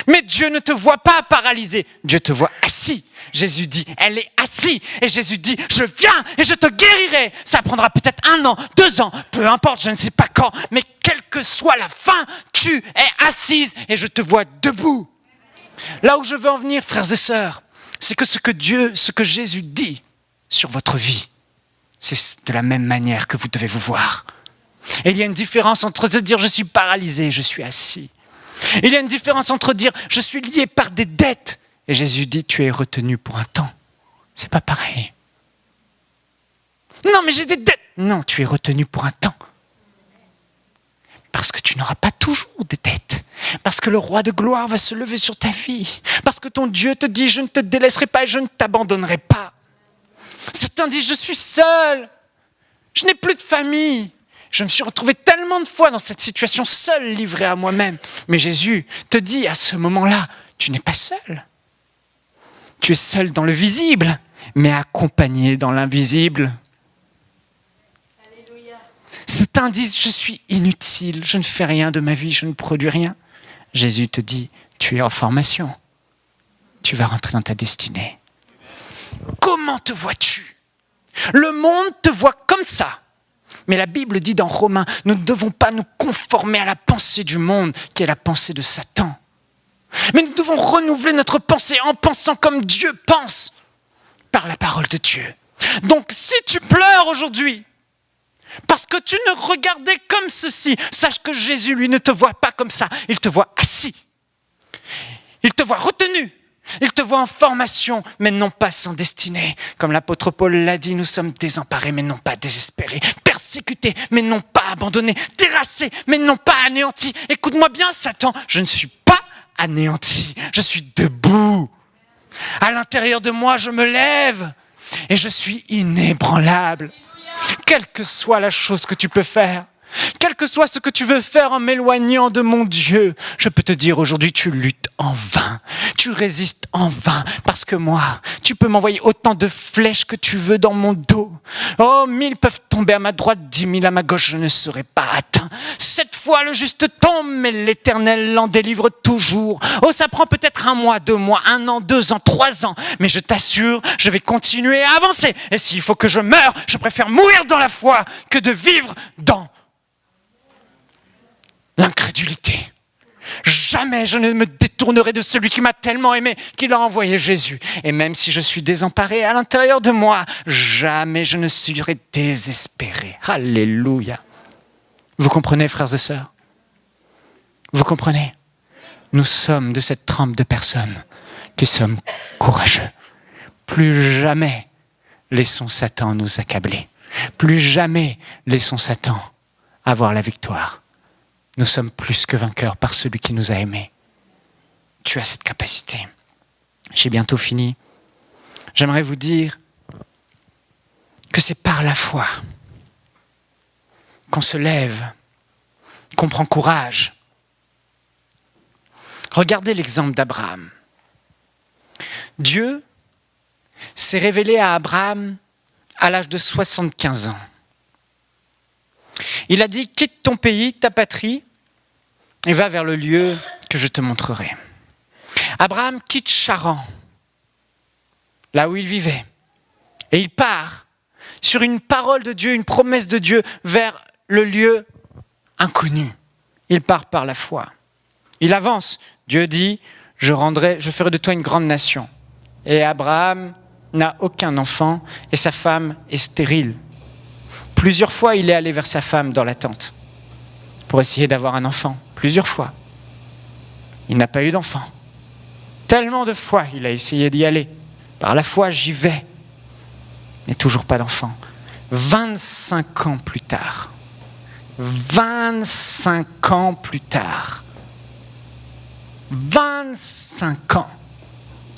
Speaker 1: Mais Dieu ne te voit pas paralysé, Dieu te voit assis. Jésus dit, elle est assise. Et Jésus dit, je viens et je te guérirai. Ça prendra peut-être 1 an, 2 ans, peu importe, je ne sais pas quand. Mais quelle que soit la fin, tu es assise et je te vois debout. Là où je veux en venir, frères et sœurs, c'est que ce que Jésus dit sur votre vie, c'est de la même manière que vous devez vous voir. Et il y a une différence entre se dire, je suis paralysé et je suis assis. Il y a une différence entre dire « je suis lié par des dettes » et Jésus dit « tu es retenu pour un temps ». C'est pas pareil. Non mais j'ai des dettes. Non, tu es retenu pour un temps. Parce que tu n'auras pas toujours des dettes. Parce que le roi de gloire va se lever sur ta vie. Parce que ton Dieu te dit « je ne te délaisserai pas et je ne t'abandonnerai pas ». Certains disent « je suis seul, je n'ai plus de famille ». Je me suis retrouvé tellement de fois dans cette situation, seul, livré à moi-même. Mais Jésus te dit à ce moment-là, tu n'es pas seul. Tu es seul dans le visible, mais accompagné dans l'invisible. Alléluia. Certains disent, je suis inutile, je ne fais rien de ma vie, je ne produis rien. Jésus te dit, tu es en formation. Tu vas rentrer dans ta destinée. Comment te vois-tu? Le monde te voit comme ça. Mais la Bible dit dans Romains, nous ne devons pas nous conformer à la pensée du monde, qui est la pensée de Satan. Mais nous devons renouveler notre pensée en pensant comme Dieu pense, par la parole de Dieu. Donc si tu pleures aujourd'hui, parce que tu ne regardais comme ceci, sache que Jésus, lui, ne te voit pas comme ça, il te voit assis. Il te voit retenu. Il te voit en formation, mais non pas sans destinée. Comme l'apôtre Paul l'a dit, nous sommes désemparés, mais non pas désespérés. Persécutés, mais non pas abandonnés. Terrassés, mais non pas anéantis. Écoute-moi bien, Satan, je ne suis pas anéanti. Je suis debout. À l'intérieur de moi, je me lève et je suis inébranlable. Quelle que soit la chose que tu peux faire, quel que soit ce que tu veux faire en m'éloignant de mon Dieu, je peux te dire aujourd'hui, tu luttes en vain, tu résistes en vain, parce que moi, tu peux m'envoyer autant de flèches que tu veux dans mon dos. Oh, 1000 peuvent tomber à ma droite, 10 000 à ma gauche, je ne serai pas atteint. 7 fois le juste tombe, mais l'Éternel l'en délivre toujours. Oh, ça prend peut-être 1 mois, 2 mois, 1 an, 2 ans, 3 ans, mais je t'assure, je vais continuer à avancer. Et s'il faut que je meure, je préfère mourir dans la foi que de vivre dans l'incrédulité. Jamais je ne me détournerai de celui qui m'a tellement aimé, qu'il a envoyé Jésus. Et même si je suis désemparé à l'intérieur de moi, jamais je ne serai désespéré. Alléluia. Vous comprenez, frères et sœurs? Vous comprenez? Nous sommes de cette trempe de personnes qui sommes courageux. Plus jamais laissons Satan nous accabler. Plus jamais laissons Satan avoir la victoire. Nous sommes plus que vainqueurs par celui qui nous a aimés. Tu as cette capacité. J'ai bientôt fini. J'aimerais vous dire que c'est par la foi qu'on se lève, qu'on prend courage. Regardez l'exemple d'Abraham. Dieu s'est révélé à Abraham à l'âge de 75 ans. Il a dit, quitte ton pays, ta patrie, et va vers le lieu que je te montrerai. Abraham quitte Charan, là où il vivait, et il part sur une parole de Dieu, une promesse de Dieu, vers le lieu inconnu. Il part par la foi. Il avance. Dieu dit, je ferai de toi une grande nation. Et Abraham n'a aucun enfant, et sa femme est stérile. Plusieurs fois, il est allé vers sa femme dans la tente pour essayer d'avoir un enfant. Plusieurs fois. Il n'a pas eu d'enfant. Tellement de fois, il a essayé d'y aller. Par la foi, j'y vais. Mais toujours pas d'enfant. 25 ans plus tard. 25 ans plus tard. 25 ans.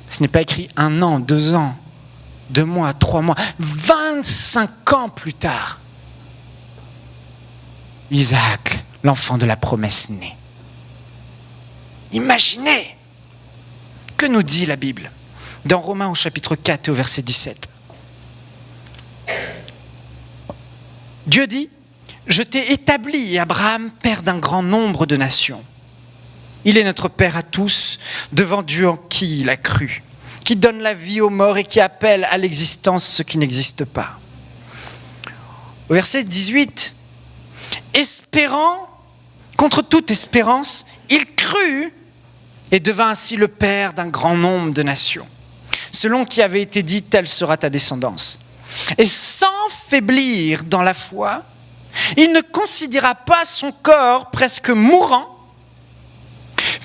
Speaker 1: Ce n'est pas écrit 1 an, 2 ans, 2 mois, 3 mois. 25 ans plus tard. Isaac, l'enfant de la promesse naît. Imaginez! Que nous dit la Bible? Dans Romains au chapitre 4 et au verset 17. Dieu dit, je t'ai établi, Abraham, père d'un grand nombre de nations. Il est notre Père à tous, devant Dieu en qui il a cru, qui donne la vie aux morts et qui appelle à l'existence ce qui n'existe pas. Au verset 18, espérant, contre toute espérance, il crut et devint ainsi le père d'un grand nombre de nations. Selon qui avait été dit, telle sera ta descendance. Et sans faiblir dans la foi, il ne considéra pas son corps presque mourant,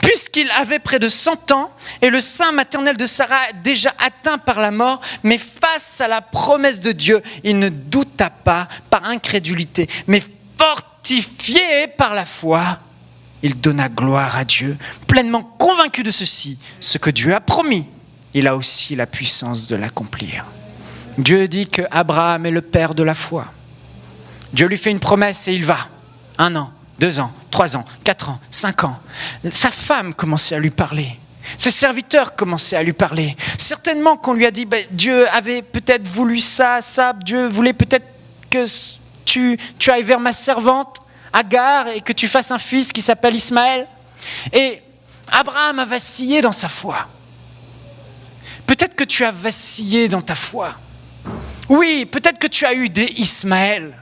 Speaker 1: puisqu'il avait près de 100 ans et le sein maternel de Sarah déjà atteint par la mort, mais face à la promesse de Dieu, il ne douta pas par incrédulité, mais fortifié par la foi, il donna gloire à Dieu, pleinement convaincu de ceci, ce que Dieu a promis, il a aussi la puissance de l'accomplir. Dieu dit que Abraham est le père de la foi. Dieu lui fait une promesse et il va. 1 an, 2 ans, 3 ans, 4 ans, 5 ans. Sa femme commençait à lui parler. Ses serviteurs commençaient à lui parler. Certainement qu'on lui a dit, Dieu avait peut-être voulu ça, Dieu voulait peut-être que tu ailles vers ma servante Agar et que tu fasses un fils qui s'appelle Ismaël. Et Abraham a vacillé dans sa foi. Peut-être que tu as vacillé dans ta foi. Oui, peut-être que tu as eu des Ismaël.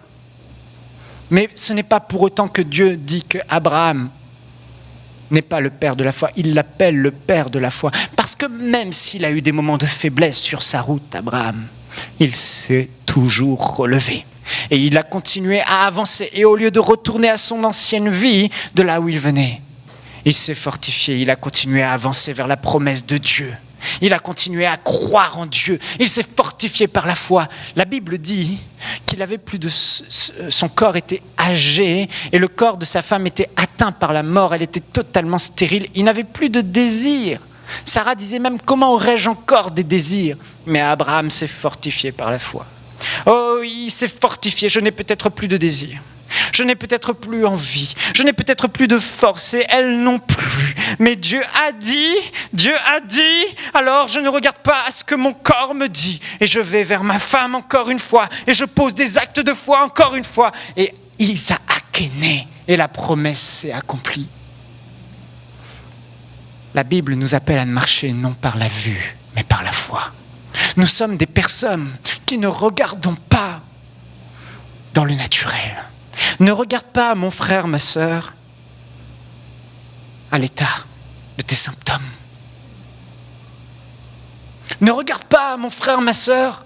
Speaker 1: Mais ce n'est pas pour autant que Dieu dit que Abraham n'est pas le père de la foi. Il l'appelle le père de la foi. Parce que même s'il a eu des moments de faiblesse sur sa route, Abraham, il s'est toujours relevé. Et il a continué à avancer. Et au lieu de retourner à son ancienne vie, de là où il venait, il s'est fortifié. Il a continué à avancer vers la promesse de Dieu. Il a continué à croire en Dieu. Il s'est fortifié par la foi. La Bible dit qu'il avait plus de... Son corps était âgé et le corps de sa femme était atteint par la mort. Elle était totalement stérile. Il n'avait plus de désir. Sarah disait même, comment aurais-je encore des désirs? Mais Abraham s'est fortifié par la foi. Oh, il s'est fortifié. Je n'ai peut-être plus de désir. Je n'ai peut-être plus envie, je n'ai peut-être plus de force et elle non plus. Mais Dieu a dit, alors je ne regarde pas à ce que mon corps me dit. Et je vais vers ma femme encore une fois et je pose des actes de foi encore une fois. Et Isaac est né et la promesse s'est accomplie. La Bible nous appelle à marcher non par la vue, mais par la foi. Nous sommes des personnes qui ne regardons pas dans le naturel. Ne regarde pas, mon frère, ma sœur, à l'état de tes symptômes. Ne regarde pas, mon frère, ma sœur,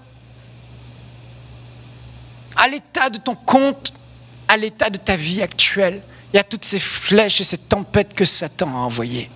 Speaker 1: à l'état de ton compte, à l'état de ta vie actuelle et à toutes ces flèches et ces tempêtes que Satan a envoyées.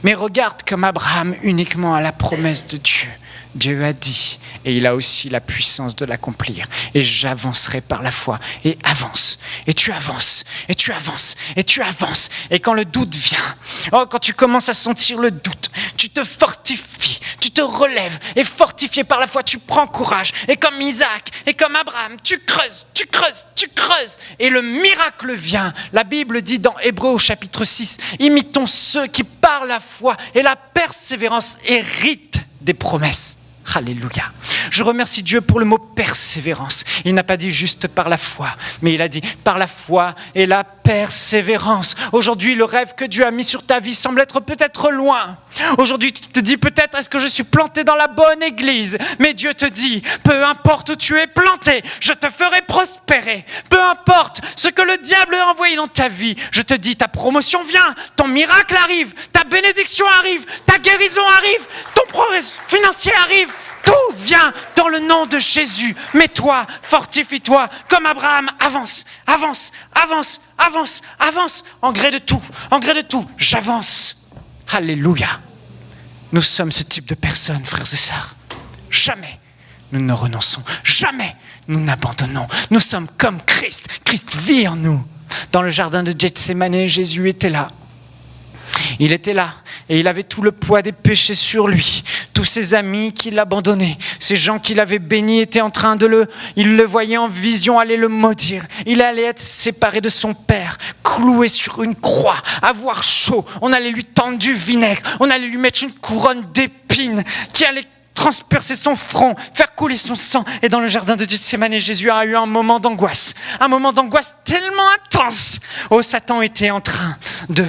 Speaker 1: Mais regarde comme Abraham uniquement à la promesse de Dieu. Dieu a dit, et il a aussi la puissance de l'accomplir. Et j'avancerai par la foi. Et avance, et tu avances, et tu avances, et tu avances. Et quand le doute vient, quand tu commences à sentir le doute, tu te fortifies, tu te relèves, et fortifié par la foi, tu prends courage. Et comme Isaac, et comme Abraham, tu creuses, tu creuses, tu creuses. Et le miracle vient. La Bible dit dans Hébreux au chapitre 6, imitons ceux qui par la foi et la persévérance héritent des promesses. Alléluia. Je remercie Dieu pour le mot persévérance. Il n'a pas dit juste par la foi, mais il a dit par la foi et la persévérance. Aujourd'hui, le rêve que Dieu a mis sur ta vie semble être peut-être loin. Aujourd'hui, tu te dis peut-être, est-ce que je suis planté dans la bonne église? Mais Dieu te dit, peu importe où tu es planté, je te ferai prospérer. Peu importe ce que le diable a envoyé dans ta vie, je te dis, ta promotion vient, ton miracle arrive, ta bénédiction arrive, ta guérison arrive, ton progrès financier arrive. Tout vient dans le nom de Jésus. Mais toi, fortifie-toi comme Abraham. Avance, avance, avance, avance, avance. En gré de tout, j'avance. Alléluia. Nous sommes ce type de personnes, frères et sœurs. Jamais nous ne renonçons. Jamais nous n'abandonnons. Nous sommes comme Christ. Christ vit en nous. Dans le jardin de Gethsémane, Jésus était là. Il était là et il avait tout le poids des péchés sur lui. Tous ses amis qui l'abandonnaient, ces gens qui l'avaient béni étaient en train il le voyait en vision aller le maudire. Il allait être séparé de son père, cloué sur une croix, avoir chaud. On allait lui tendre du vinaigre, on allait lui mettre une couronne d'épines qui allait transpercer son front, faire couler son sang. Et dans le jardin de Gethsémane, Jésus a eu un moment d'angoisse tellement intense. Oh, Satan était en train de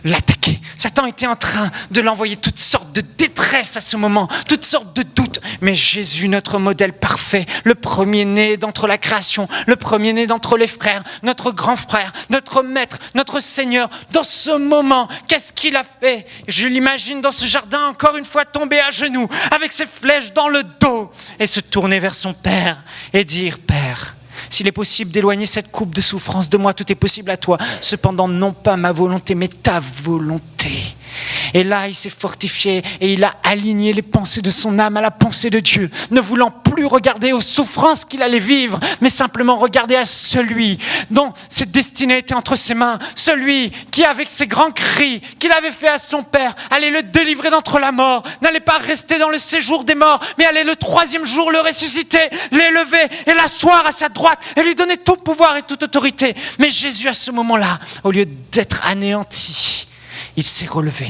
Speaker 1: l'attaquer. Satan était en train de l'envoyer toutes sortes de détresse à ce moment, toutes sortes de doutes. Mais Jésus, notre modèle parfait, le premier-né d'entre la création, le premier-né d'entre les frères, notre grand frère, notre maître, notre Seigneur, dans ce moment, qu'est-ce qu'il a fait? Je l'imagine dans ce jardin, encore une fois, tomber à genoux, avec ses flèches dans le dos, et se tourner vers son Père et dire, Père, s'il est possible d'éloigner cette coupe de souffrance de moi, tout est possible à toi. Cependant, non pas ma volonté, mais ta volonté. Et là, il s'est fortifié et il a aligné les pensées de son âme à la pensée de Dieu, ne voulant plus regarder aux souffrances qu'il allait vivre, mais simplement regarder à celui dont cette destinée était entre ses mains, celui qui, avec ses grands cris qu'il avait fait à son Père, allait le délivrer d'entre la mort, n'allait pas rester dans le séjour des morts, mais allait le troisième jour le ressusciter, l'élever et l'asseoir à sa droite et lui donner tout pouvoir et toute autorité. Mais Jésus, à ce moment-là, au lieu d'être anéanti, il s'est relevé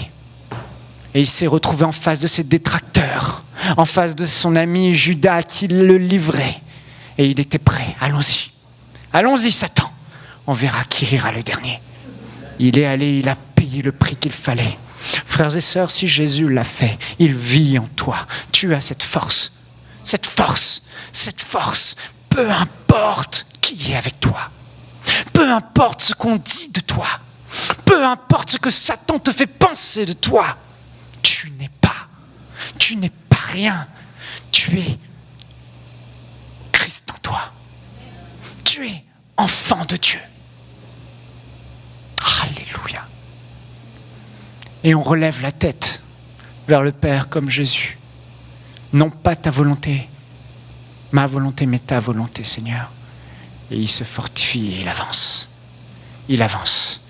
Speaker 1: et il s'est retrouvé en face de ses détracteurs, en face de son ami Judas qui le livrait. Et il était prêt. Allons-y. Allons-y, Satan. On verra qui rira le dernier. Il est allé, il a payé le prix qu'il fallait. Frères et sœurs, si Jésus l'a fait, il vit en toi. Tu as cette force. Cette force. Cette force. Peu importe qui est avec toi. Peu importe ce qu'on dit de toi, peu importe ce que Satan te fait penser de toi, tu n'es pas rien. Tu es Christ en toi. Tu es enfant de Dieu. Alléluia. Et on relève la tête vers le Père comme Jésus. Non pas ta volonté, ma volonté, mais ta volonté, Seigneur. Et il se fortifie et il avance. Il avance.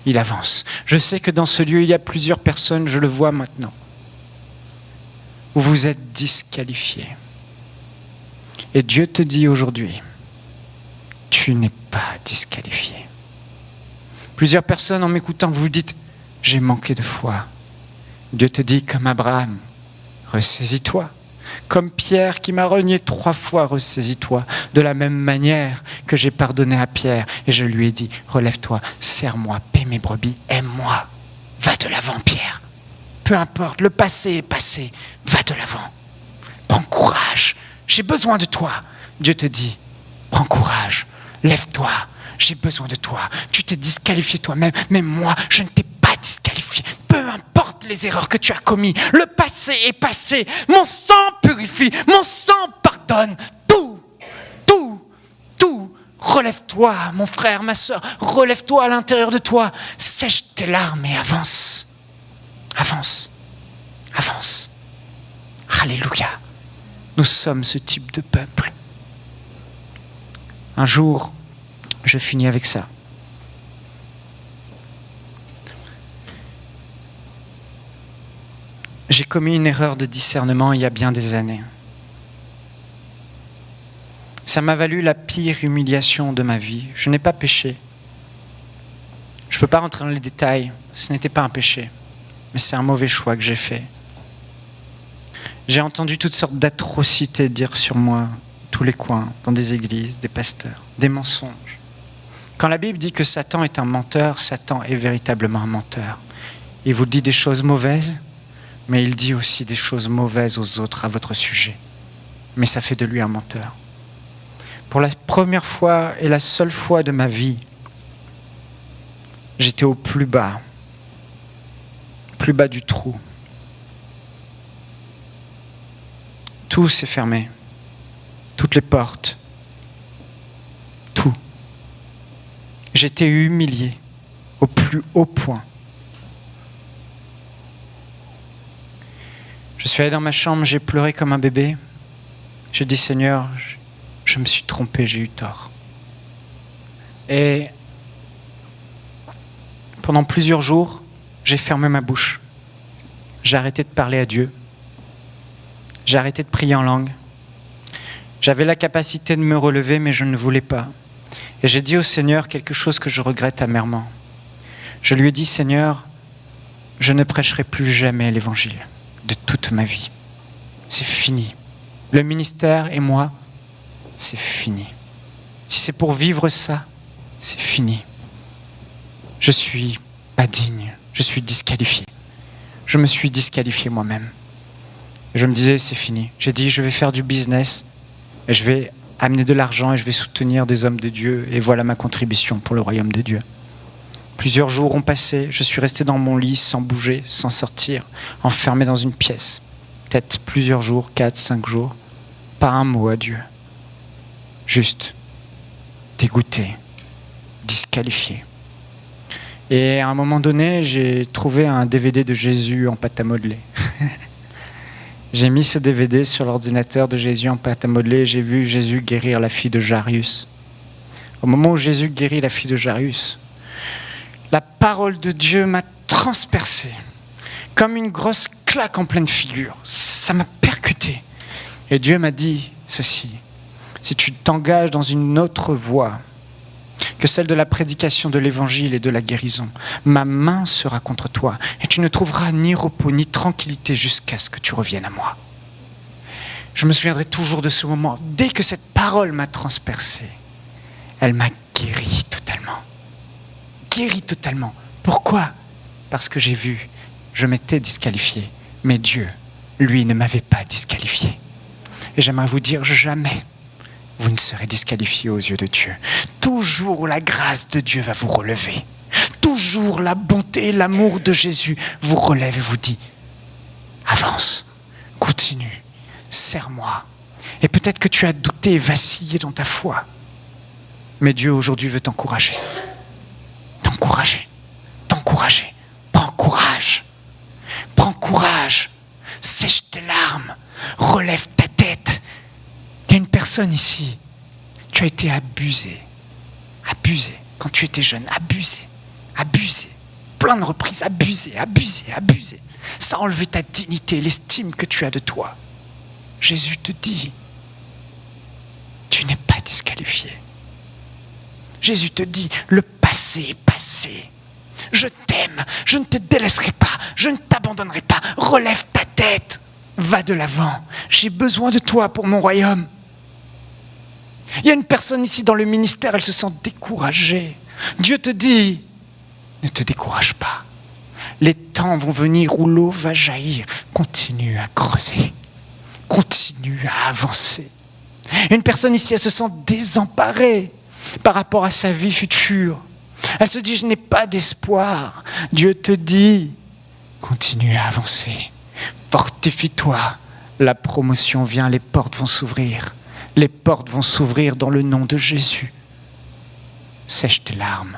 Speaker 1: Il avance. Je sais que dans ce lieu, il y a plusieurs personnes, je le vois maintenant, où vous êtes disqualifiés. Et Dieu te dit aujourd'hui, tu n'es pas disqualifié. Plusieurs personnes, en m'écoutant, vous vous dites, j'ai manqué de foi. Dieu te dit, comme Abraham, ressaisis-toi. Comme Pierre qui m'a renié 3 fois, ressaisis-toi. De la même manière que j'ai pardonné à Pierre et je lui ai dit, relève-toi, serre-moi, paie mes brebis, aime-moi. Va de l'avant, Pierre. Peu importe, le passé est passé, va de l'avant. Prends courage, j'ai besoin de toi. Dieu te dit, prends courage, lève-toi, j'ai besoin de toi. Tu t'es disqualifié toi-même, mais moi, je ne t'ai pas disqualifié. Peu importe les erreurs que tu as commises, le passé est passé. Mon sang purifie, mon sang pardonne. Tout. Relève-toi, mon frère, ma soeur, relève-toi à l'intérieur de toi. Sèche tes larmes et avance. Avance. Alléluia. Nous sommes ce type de peuple. Un jour, je finis avec ça. J'ai commis une erreur de discernement il y a bien des années. Ça m'a valu la pire humiliation de ma vie. Je n'ai pas péché. Je ne peux pas rentrer dans les détails. Ce n'était pas un péché. Mais c'est un mauvais choix que j'ai fait. J'ai entendu toutes sortes d'atrocités dire sur moi, tous les coins, dans des églises, des pasteurs, des mensonges. Quand la Bible dit que Satan est un menteur, Satan est véritablement un menteur. Il vous dit des choses mauvaises, mais il dit aussi des choses mauvaises aux autres à votre sujet. Mais ça fait de lui un menteur. Pour la première fois et la seule fois de ma vie, j'étais au plus bas du trou. Tout s'est fermé, toutes les portes, tout. J'étais humilié au plus haut point. Je suis allé dans ma chambre, j'ai pleuré comme un bébé. J'ai dit, Seigneur, je me suis trompé, j'ai eu tort. Et pendant plusieurs jours, j'ai fermé ma bouche. J'ai arrêté de parler à Dieu. J'ai arrêté de prier en langue. J'avais la capacité de me relever, mais je ne voulais pas. Et j'ai dit au Seigneur quelque chose que je regrette amèrement. Je lui ai dit, Seigneur, je ne prêcherai plus jamais l'évangile de toute ma vie. C'est fini. Le ministère et moi, c'est fini. Si c'est pour vivre ça, c'est fini. Je suis pas digne. Je suis disqualifié. Je me suis disqualifié moi-même. Je me disais, c'est fini. J'ai dit, je vais faire du business et je vais amener de l'argent et je vais soutenir des hommes de Dieu. Et voilà ma contribution pour le royaume de Dieu. Plusieurs jours ont passé. Je suis resté dans mon lit sans bouger, sans sortir, enfermé dans une pièce. Peut-être plusieurs jours, 4, 5 jours. Pas un mot à Dieu. Juste dégoûté, disqualifié. Et à un moment donné, j'ai trouvé un DVD de Jésus en pâte à modeler. J'ai mis ce DVD sur l'ordinateur de Jésus en pâte à modeler et j'ai vu Jésus guérir la fille de Jairus. Au moment où Jésus guérit la fille de Jairus, la parole de Dieu m'a transpercé, comme une grosse claque en pleine figure. Ça m'a percuté. Et Dieu m'a dit ceci, si tu t'engages dans une autre voie que celle de la prédication de l'évangile et de la guérison, ma main sera contre toi et tu ne trouveras ni repos ni tranquillité jusqu'à ce que tu reviennes à moi. Je me souviendrai toujours de ce moment. Dès que cette parole m'a transpercé, elle m'a guéri totalement. Guéri totalement. Pourquoi ? Parce que j'ai vu, je m'étais disqualifié, mais Dieu, lui, ne m'avait pas disqualifié. Et j'aimerais vous dire, jamais vous ne serez disqualifié aux yeux de Dieu. Toujours la grâce de Dieu va vous relever. Toujours la bonté et l'amour de Jésus vous relève et vous dit « Avance, continue, serre-moi ». Et peut-être que tu as douté et vacillé dans ta foi. Mais Dieu aujourd'hui veut t'encourager. T'encourager. T'encourager. Prends courage. Prends courage. Sèche tes larmes. Relève ta tête. Il y a une personne ici. Tu as été abusé. Abusé. Quand tu étais jeune. Abusé. Abusé. Plein de reprises. Abusé. Abusé. Abusé. Ça a enlevé ta dignité, l'estime que tu as de toi. Jésus te dit, tu n'es pas disqualifié. Jésus te dit, le passé est passé. Je t'aime, je ne te délaisserai pas, je ne t'abandonnerai pas. Relève ta tête, va de l'avant. J'ai besoin de toi pour mon royaume. Il y a une personne ici dans le ministère, elle se sent découragée. Dieu te dit, ne te décourage pas. Les temps vont venir où l'eau va jaillir. Continue à creuser. Continue à avancer. Une personne ici, elle se sent désemparée par rapport à sa vie future. Elle se dit, je n'ai pas d'espoir. Dieu te dit, continue à avancer. Fortifie-toi. La promotion vient, les portes vont s'ouvrir. Les portes vont s'ouvrir dans le nom de Jésus. Sèche tes larmes.